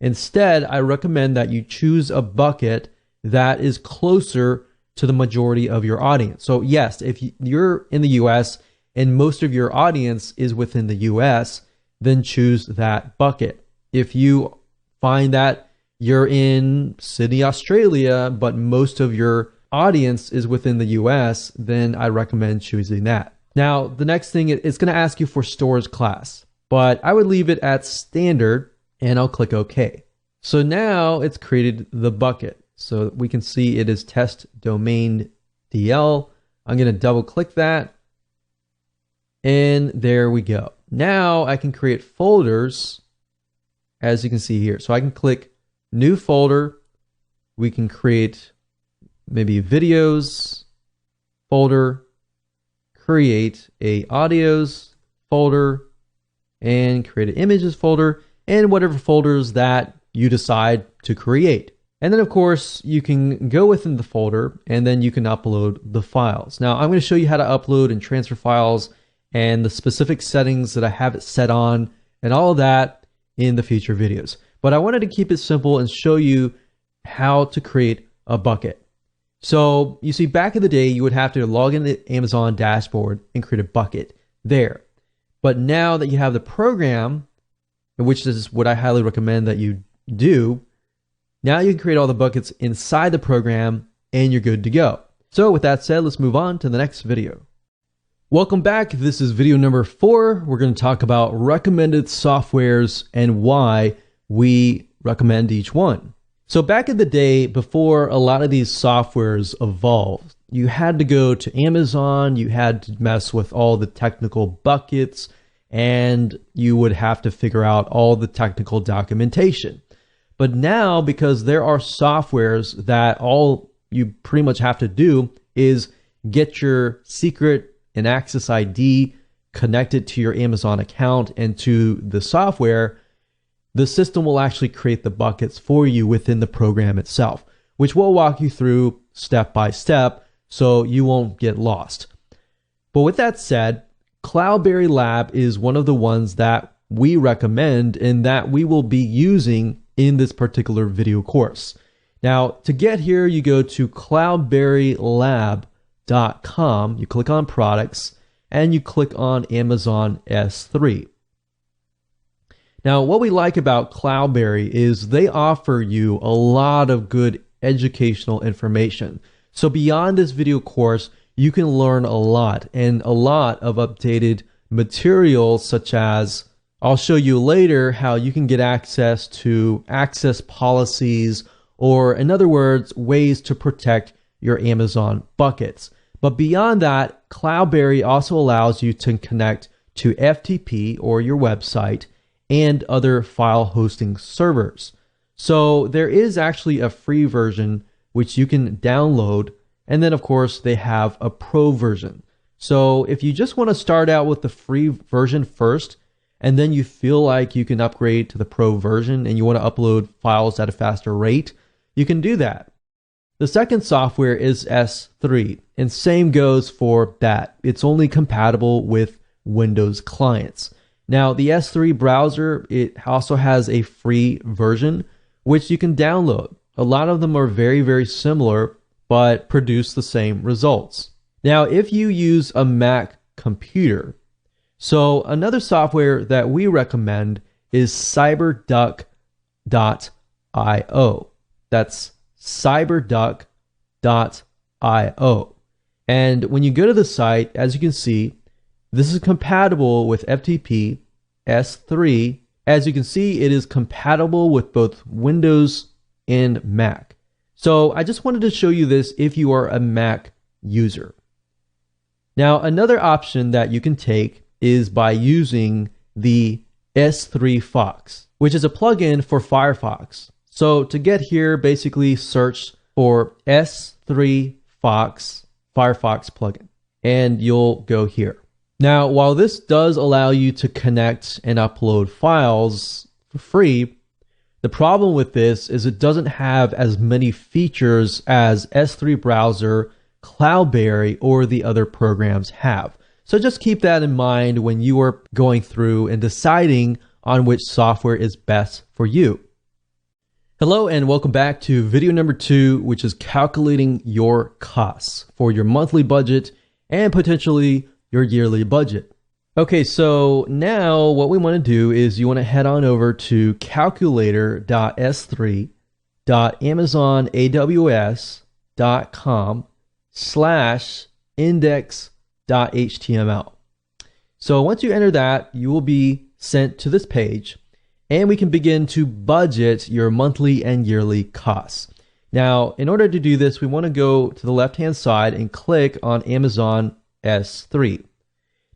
Instead, I recommend that you choose a bucket that is closer to the majority of your audience. So yes, if you're in the US and most of your audience is within the US, then choose that bucket. If you find that you're in Sydney, Australia, but most of your audience is within the US, then I recommend choosing that. Now, the next thing, it's going to ask you for storage class, but I would leave it at standard and I'll click OK. So now it's created the bucket. So we can see it is test domain DL. I'm going to double click that. And there we go. Now I can create folders, as you can see here. So I can click new folder. We can create maybe videos folder, create a audios folder, and create an images folder, and whatever folders that you decide to create. And then of course you can go within the folder and then you can upload the files. Now I'm going to show you how to upload and transfer files and the specific settings that I have it set on and all of that in the future videos. But I wanted to keep it simple and show you how to create a bucket. So you see, back in the day, you would have to log into the Amazon dashboard and create a bucket there. But now that you have the program, which is what I highly recommend that you do, now you can create all the buckets inside the program and you're good to go. So with that said, let's move on to the next video. Welcome back. This is video number 4. We're going to talk about recommended softwares and why we recommend each one. So back in the day, before a lot of these softwares evolved, you had to go to Amazon, you had to mess with all the technical buckets, and you would have to figure out all the technical documentation. But now, because there are softwares that all you pretty much have to do is get your secret and access ID connected to your Amazon account and to the software, the system will actually create the buckets for you within the program itself, which we'll walk you through step by step so you won't get lost. But with that said, Cloudberry Lab is one of the ones that we recommend and that we will be using in this particular video course. Now, to get here, you go to cloudberrylab.com, you click on products, and you click on Amazon S3. Now, what we like about Cloudberry is they offer you a lot of good educational information. So beyond this video course, you can learn a lot and a lot of updated materials, such as I'll show you later how you can get access to access policies, or in other words, ways to protect your Amazon buckets. But beyond that, Cloudberry also allows you to connect to FTP or your website and other file hosting servers. So there is actually a free version which you can download, and then of course they have a pro version. So if you just want to start out with the free version first, and then you feel like you can upgrade to the pro version and you want to upload files at a faster rate, you can do that. The second software is S3, and same goes for that. It's only compatible with Windows clients. Now, the S3 browser, it also has a free version, which you can download. A lot of them are very, very similar, but produce the same results. Now, if you use a Mac computer, so another software that we recommend is cyberduck.io. That's cyberduck.io. And when you go to the site, as you can see, this is compatible with FTP, S3. As you can see, it is compatible with both Windows and Mac. So I just wanted to show you this if you are a Mac user. Now, another option that you can take is by using the S3 Fox, which is a plugin for Firefox. So to get here, basically search for S3 Fox Firefox plugin, and you'll go here. Now, while this does allow you to connect and upload files for free, the problem with this is it doesn't have as many features as S3 Browser, Cloudberry, or the other programs have. So just keep that in mind when you are going through and deciding on which software is best for you. Hello and welcome back to video number 2, which is calculating your costs for your monthly budget and potentially your yearly budget. Okay, so now what we want to do is you want to head on over to calculator.amazon.aws.com/index.html. So once you enter that, you will be sent to this page, and we can begin to budget your monthly and yearly costs. Now, in order to do this, we want to go to the left-hand side and click on Amazon S3.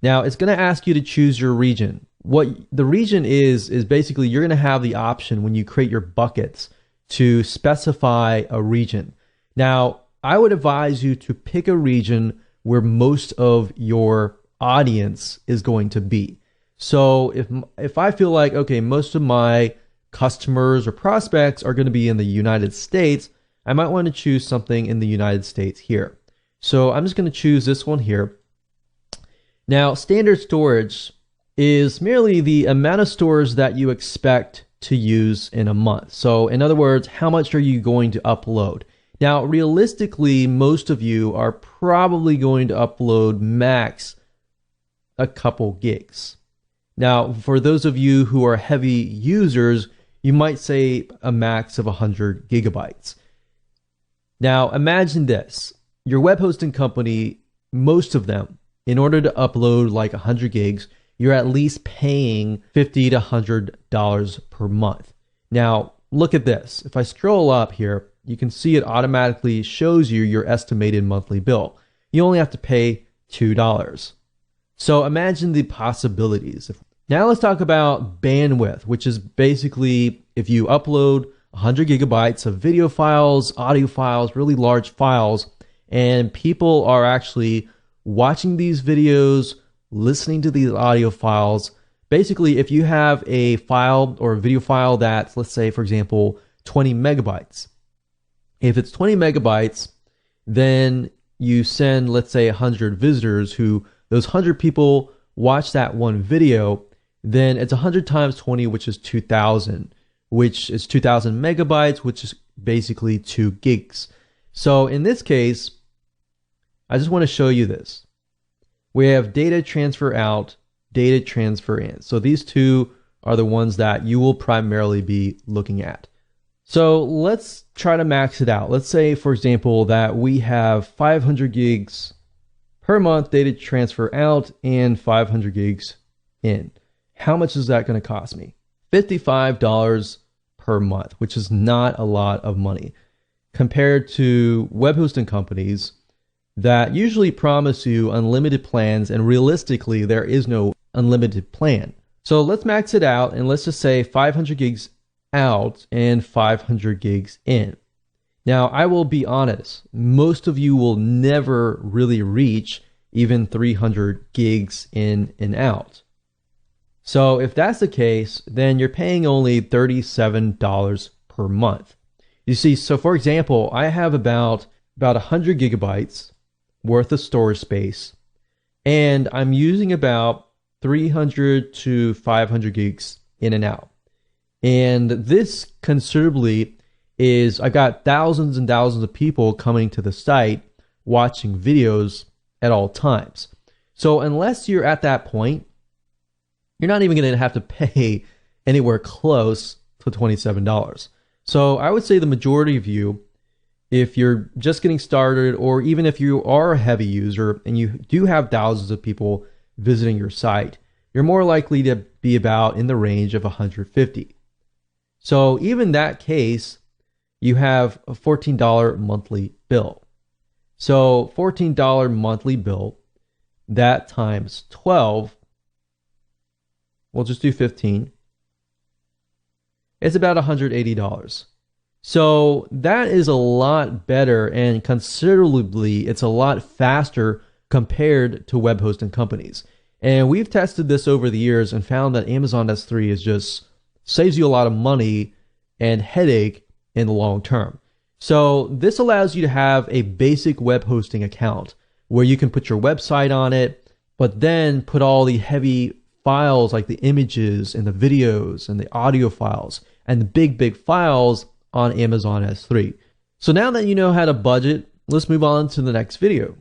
Now, it's going to ask you to choose your region. What the region is basically you're going to have the option when you create your buckets to specify a region. Now, I would advise you to pick a region where most of your audience is going to be. So if I feel like, okay, most of my customers or prospects are going to be in the United States, I might want to choose something in the United States here. So I'm just going to choose this one here. Now, standard storage is merely the amount of storage that you expect to use in a month. So in other words, how much are you going to upload? Now, realistically, most of you are probably going to upload max a couple gigs. Now, for those of you who are heavy users, you might say a max of 100 gigabytes. Now, imagine this. Your web hosting company, most of them, in order to upload like 100 gigs, you're at least paying $50 to $100 per month. Now, look at this. If I scroll up here, you can see it automatically shows you your estimated monthly bill. You only have to pay $2. So imagine the possibilities. Now let's talk about bandwidth, which is basically if you upload 100 gigabytes of video files, audio files, really large files, and people are actually watching these videos, listening to these audio files. Basically, if you have a file or a video file that's, let's say, for example, 20 megabytes. If it's 20 megabytes, then you send, let's say, 100 visitors who those 100 people watch that one video, then it's 100 times 20, which is 2,000, which is 2,000 megabytes, which is basically 2 gigs. So in this case, I just want to show you this. We have data transfer out, data transfer in. So these two are the ones that you will primarily be looking at. So let's try to max it out. Let's say, for example, that we have 500 gigs per month data transfer out and 500 gigs in. How much is that going to cost me? $55 per month, which is not a lot of money compared to web hosting companies that usually promise you unlimited plans, and realistically, there is no unlimited plan. So let's max it out, and let's just say 500 gigs out and 500 gigs in. Now, I will be honest, most of you will never really reach even 300 gigs in and out. So if that's the case, then you're paying only $37 per month. You see, so for example, I have about 100 gigabytes worth of storage space, and I'm using about 300 to 500 gigs in and out. And this considerably is, I got thousands and thousands of people coming to the site watching videos at all times. So unless you're at that point, you're not even going to have to pay anywhere close to $27. So I would say the majority of you, if you're just getting started, or even if you are a heavy user and you do have thousands of people visiting your site, you're more likely to be about in the range of 150. So even that case, you have a $14 monthly bill. So $14 monthly bill, that times 12, we'll just do 15. It's about $180. So that is a lot better, and considerably, it's a lot faster compared to web hosting companies. And we've tested this over the years and found that Amazon S3 is just saves you a lot of money and headache in the long term. So this allows you to have a basic web hosting account where you can put your website on it, but then put all the heavy files like the images and the videos and the audio files and the big files on Amazon S3. So now that you know how to budget, let's move on to the next video.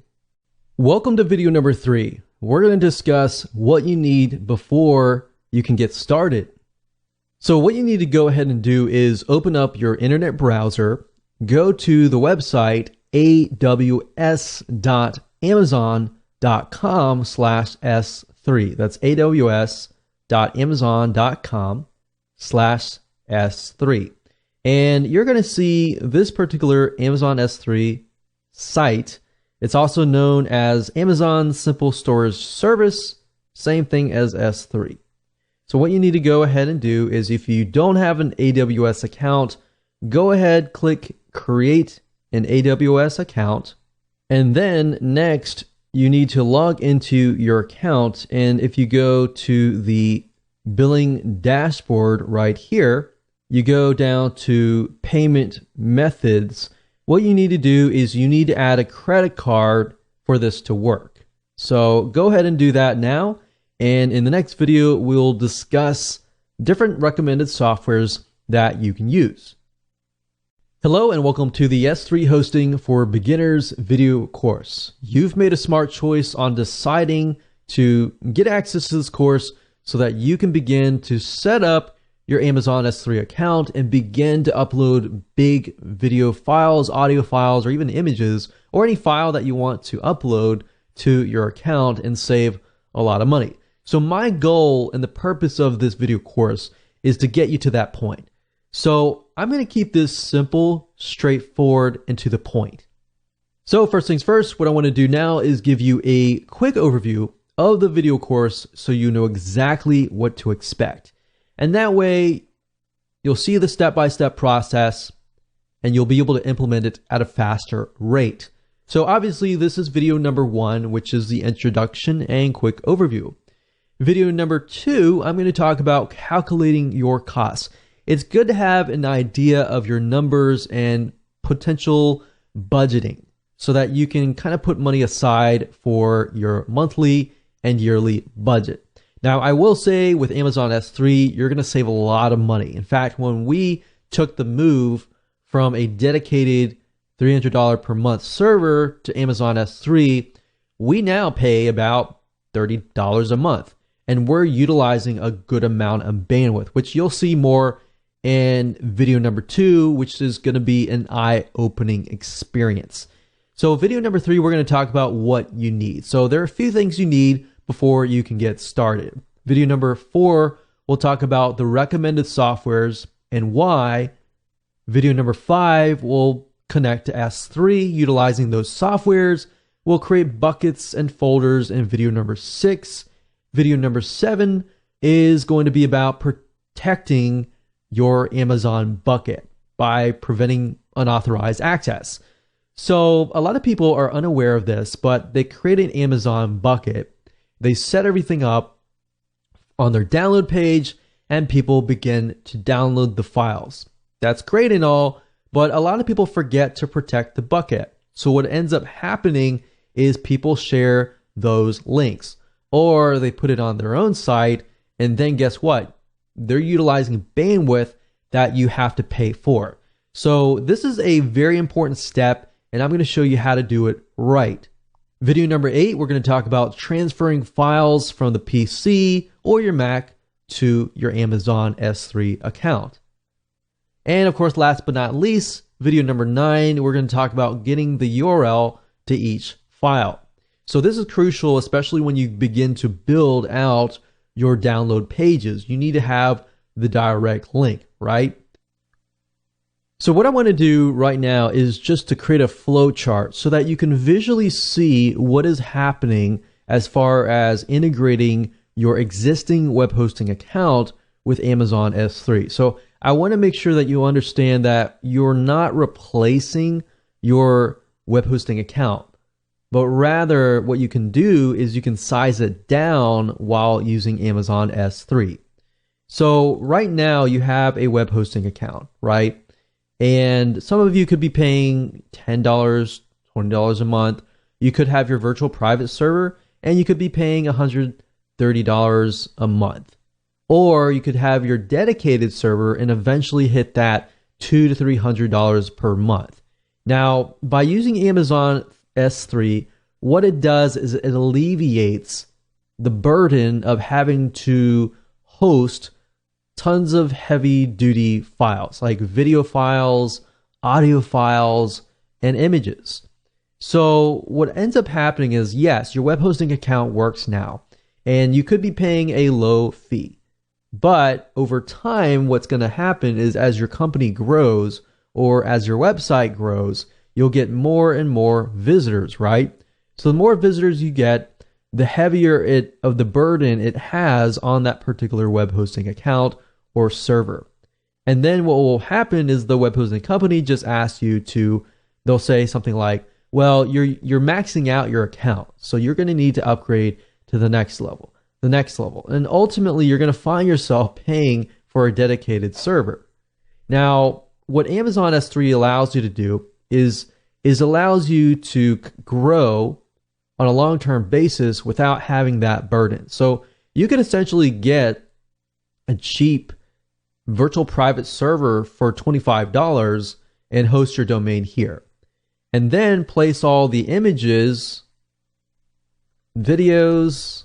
Welcome to video number 3. We're going to discuss what you need before you can get started. So what you need to go ahead and do is open up your internet browser, go to the website aws.amazon.com/S3. That's aws.amazon.com/S3. And you're going to see this particular Amazon S3 site. It's also known as Amazon Simple Storage Service, same thing as S3. So what you need to go ahead and do is, if you don't have an AWS account, go ahead, click Create an AWS account. And then next, you need to log into your account. And if you go to the billing dashboard right here, you go down to payment methods. What you need to do is you need to add a credit card for this to work. So go ahead and do that now. And in the next video, we'll discuss different recommended softwares that you can use. Hello and welcome to the S3 Hosting for Beginners video course. You've made a smart choice on deciding to get access to this course so that you can begin to set up your Amazon S3 account and begin to upload big video files, audio files, or even images, or any file that you want to upload to your account and save a lot of money. So my goal and the purpose of this video course is to get you to that point. So I'm going to keep this simple, straightforward, and to the point. So first things first, what I want to do now is give you a quick overview of the video course so you know exactly what to expect. And that way, you'll see the step-by-step process and you'll be able to implement it at a faster rate. So obviously, this is video number 1, which is the introduction and quick overview. Video number 2, I'm going to talk about calculating your costs. It's good to have an idea of your numbers and potential budgeting. so that you can kind of put money aside for your monthly and yearly budget. Now, I will say with Amazon S3, you're going to save a lot of money. In fact, when we took the move from a dedicated $300 per month server to Amazon S3, we now pay about $30 a month. And we're utilizing a good amount of bandwidth, which you'll see more in video number 2, which is going to be an eye-opening experience. So video number 3, we're going to talk about what you need. So there are a few things you need before you can get started. Video number 4, we'll talk about the recommended softwares and why. Video number 5 will connect to S3 utilizing those softwares. We'll create buckets and folders in video number 6. Video number 7 is going to be about protecting your Amazon bucket by preventing unauthorized access. So a lot of people are unaware of this, but they create an Amazon bucket. They set everything up on their download page and people begin to download the files. That's great and all, but a lot of people forget to protect the bucket. So what ends up happening is people share those links or they put it on their own site, and then guess what? They're utilizing bandwidth that you have to pay for. So this is a very important step, and I'm going to show you how to do it right. Video number 8, we're going to talk about transferring files from the PC or your Mac to your Amazon S3 account. And of course, last but not least, video number 9, we're going to talk about getting the URL to each file. So this is crucial, especially when you begin to build out your download pages. You need to have the direct link, right? So what I want to do right now is just to create a flow chart so that you can visually see what is happening as far as integrating your existing web hosting account with Amazon S3. So I want to make sure that you understand that you're not replacing your web hosting account, but rather what you can do is you can size it down while using Amazon S3. So right now you have a web hosting account, right? And some of you could be paying $10, $20 a month. You could have your virtual private server and you could be paying $130 a month. Or you could have your dedicated server and eventually hit that $200 to $300 per month. Now, by using Amazon S3, what it does is it alleviates the burden of having to host tons of heavy duty files like video files, audio files, and images. So what ends up happening is, yes, your web hosting account works now, and you could be paying a low fee. But over time, what's going to happen is as your company grows or as your website grows, you'll get more and more visitors, right? So the more visitors you get, the heavier of the burden it has on that particular web hosting account or server. And then what will happen is the web hosting company just asks you to, they'll say something like, well, you're maxing out your account, so you're going to need to upgrade to the next level. And ultimately you're going to find yourself paying for a dedicated server. Now, what Amazon S3 allows you to do is allows you to grow on a long-term basis without having that burden. So you can essentially get a cheap virtual private server for $25 and host your domain here. And then place all the images, videos,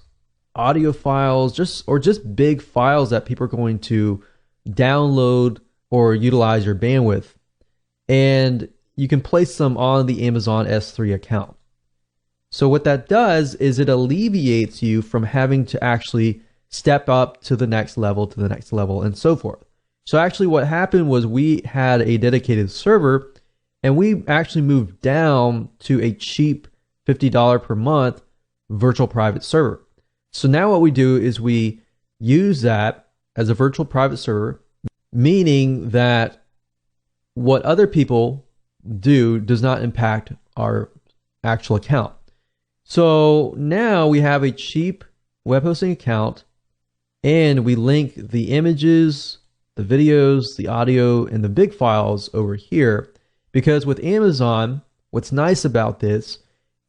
audio files, just big files that people are going to download or utilize your bandwidth. And you can place them on the Amazon S3 account. So what that does is it alleviates you from having to actually step up to the next level, and so forth. So actually what happened was we had a dedicated server and we actually moved down to a cheap $50 per month virtual private server. So now what we do is we use that as a virtual private server, meaning that what other people do does not impact our actual account. So now we have a cheap web hosting account and we link the images, the videos, the audio, and the big files over here, because with Amazon, what's nice about this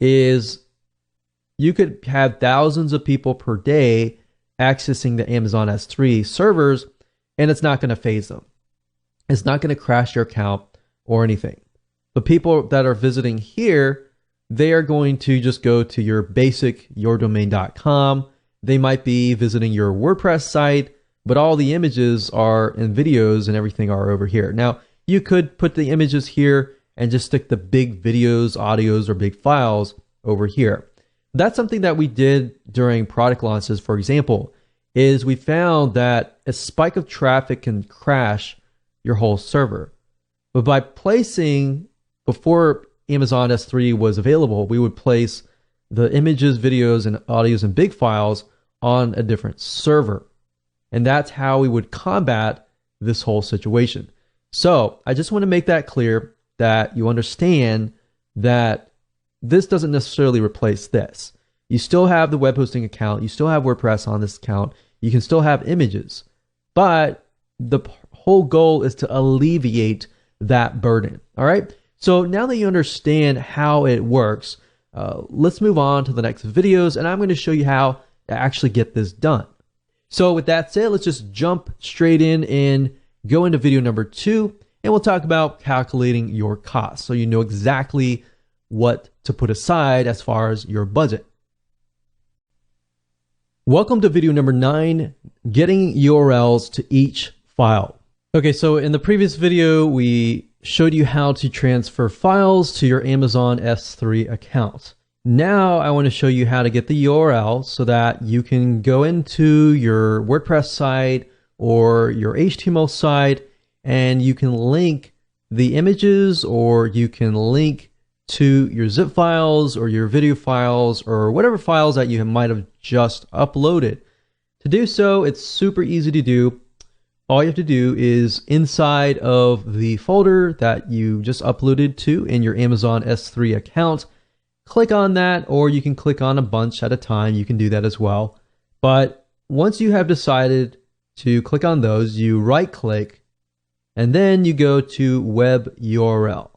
is you could have thousands of people per day accessing the Amazon S3 servers, and it's not going to phase them. It's not going to crash your account or anything. The people that are visiting here, they are going to just go to your basic yourdomain.com. They might be visiting your WordPress site, but all the images are and videos and everything are over here. Now, you could put the images here and just stick the big videos, audios, or big files over here. That's something that we did during product launches, for example, is we found that a spike of traffic can crash your whole server. But by placing, before Amazon S3 was available, we would place the images, videos, and audios and big files on a different server. And that's how we would combat this whole situation. So I just want to make that clear, that you understand that this doesn't necessarily replace this. You still have the web hosting account. You still have WordPress on this account. You can still have images. But the whole goal is to alleviate that burden. All right. So now that you understand how it works, let's move on to the next videos, and I'm going to show you how to actually get this done. So with that said, let's just jump straight in and go into video number 2, and we'll talk about calculating your costs so you know exactly what to put aside as far as your budget. Welcome to video number 9, getting URLs to each file. Okay, so in the previous video, we showed you how to transfer files to your Amazon S3 account. Now I want to show you how to get the URL so that you can go into your WordPress site or your HTML site and you can link the images, or you can link to your zip files or your video files or whatever files that you might have just uploaded. To do so, it's super easy to do. All you have to do is inside of the folder that you just uploaded to in your Amazon S3 account, click on that, or you can click on a bunch at a time. You can do that as well. But once you have decided to click on those, you right click and then you go to web URL.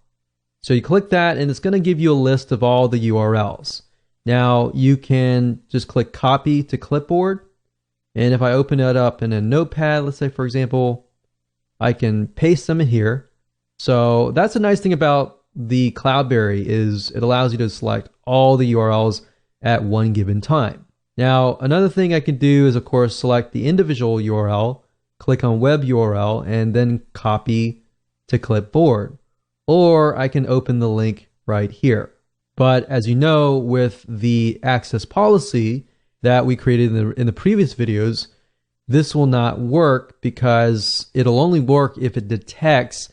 So you click that and it's going to give you a list of all the URLs. Now you can just click copy to clipboard. And if I open it up in a notepad, let's say for example, I can paste them in here. So that's a nice thing about the Cloudberry, is it allows you to select all the URLs at one given time. Now, another thing I can do is of course select the individual URL, click on web URL, and then copy to clipboard. Or I can open the link right here. But as you know, with the access policy that we created in the previous videos, this will not work because it'll only work if it detects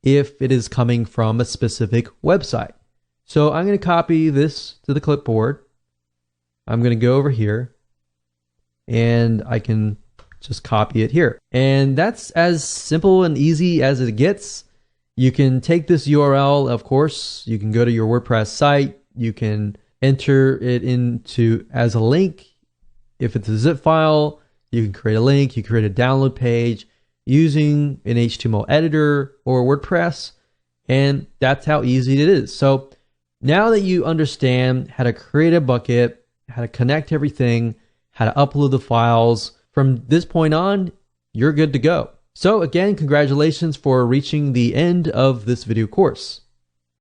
if it is coming from a specific website. So I'm going to copy this to the clipboard. I'm going to go over here and I can just copy it here. And that's as simple and easy as it gets. You can take this URL, of course, you can go to your WordPress site, you can enter it into as a link. If it's a zip file, you can create a link, you create a download page using an HTML editor or WordPress, and that's how easy it is. So now that you understand how to create a bucket, how to connect everything, how to upload the files, from this point on, you're good to go. So again, congratulations for reaching the end of this video course.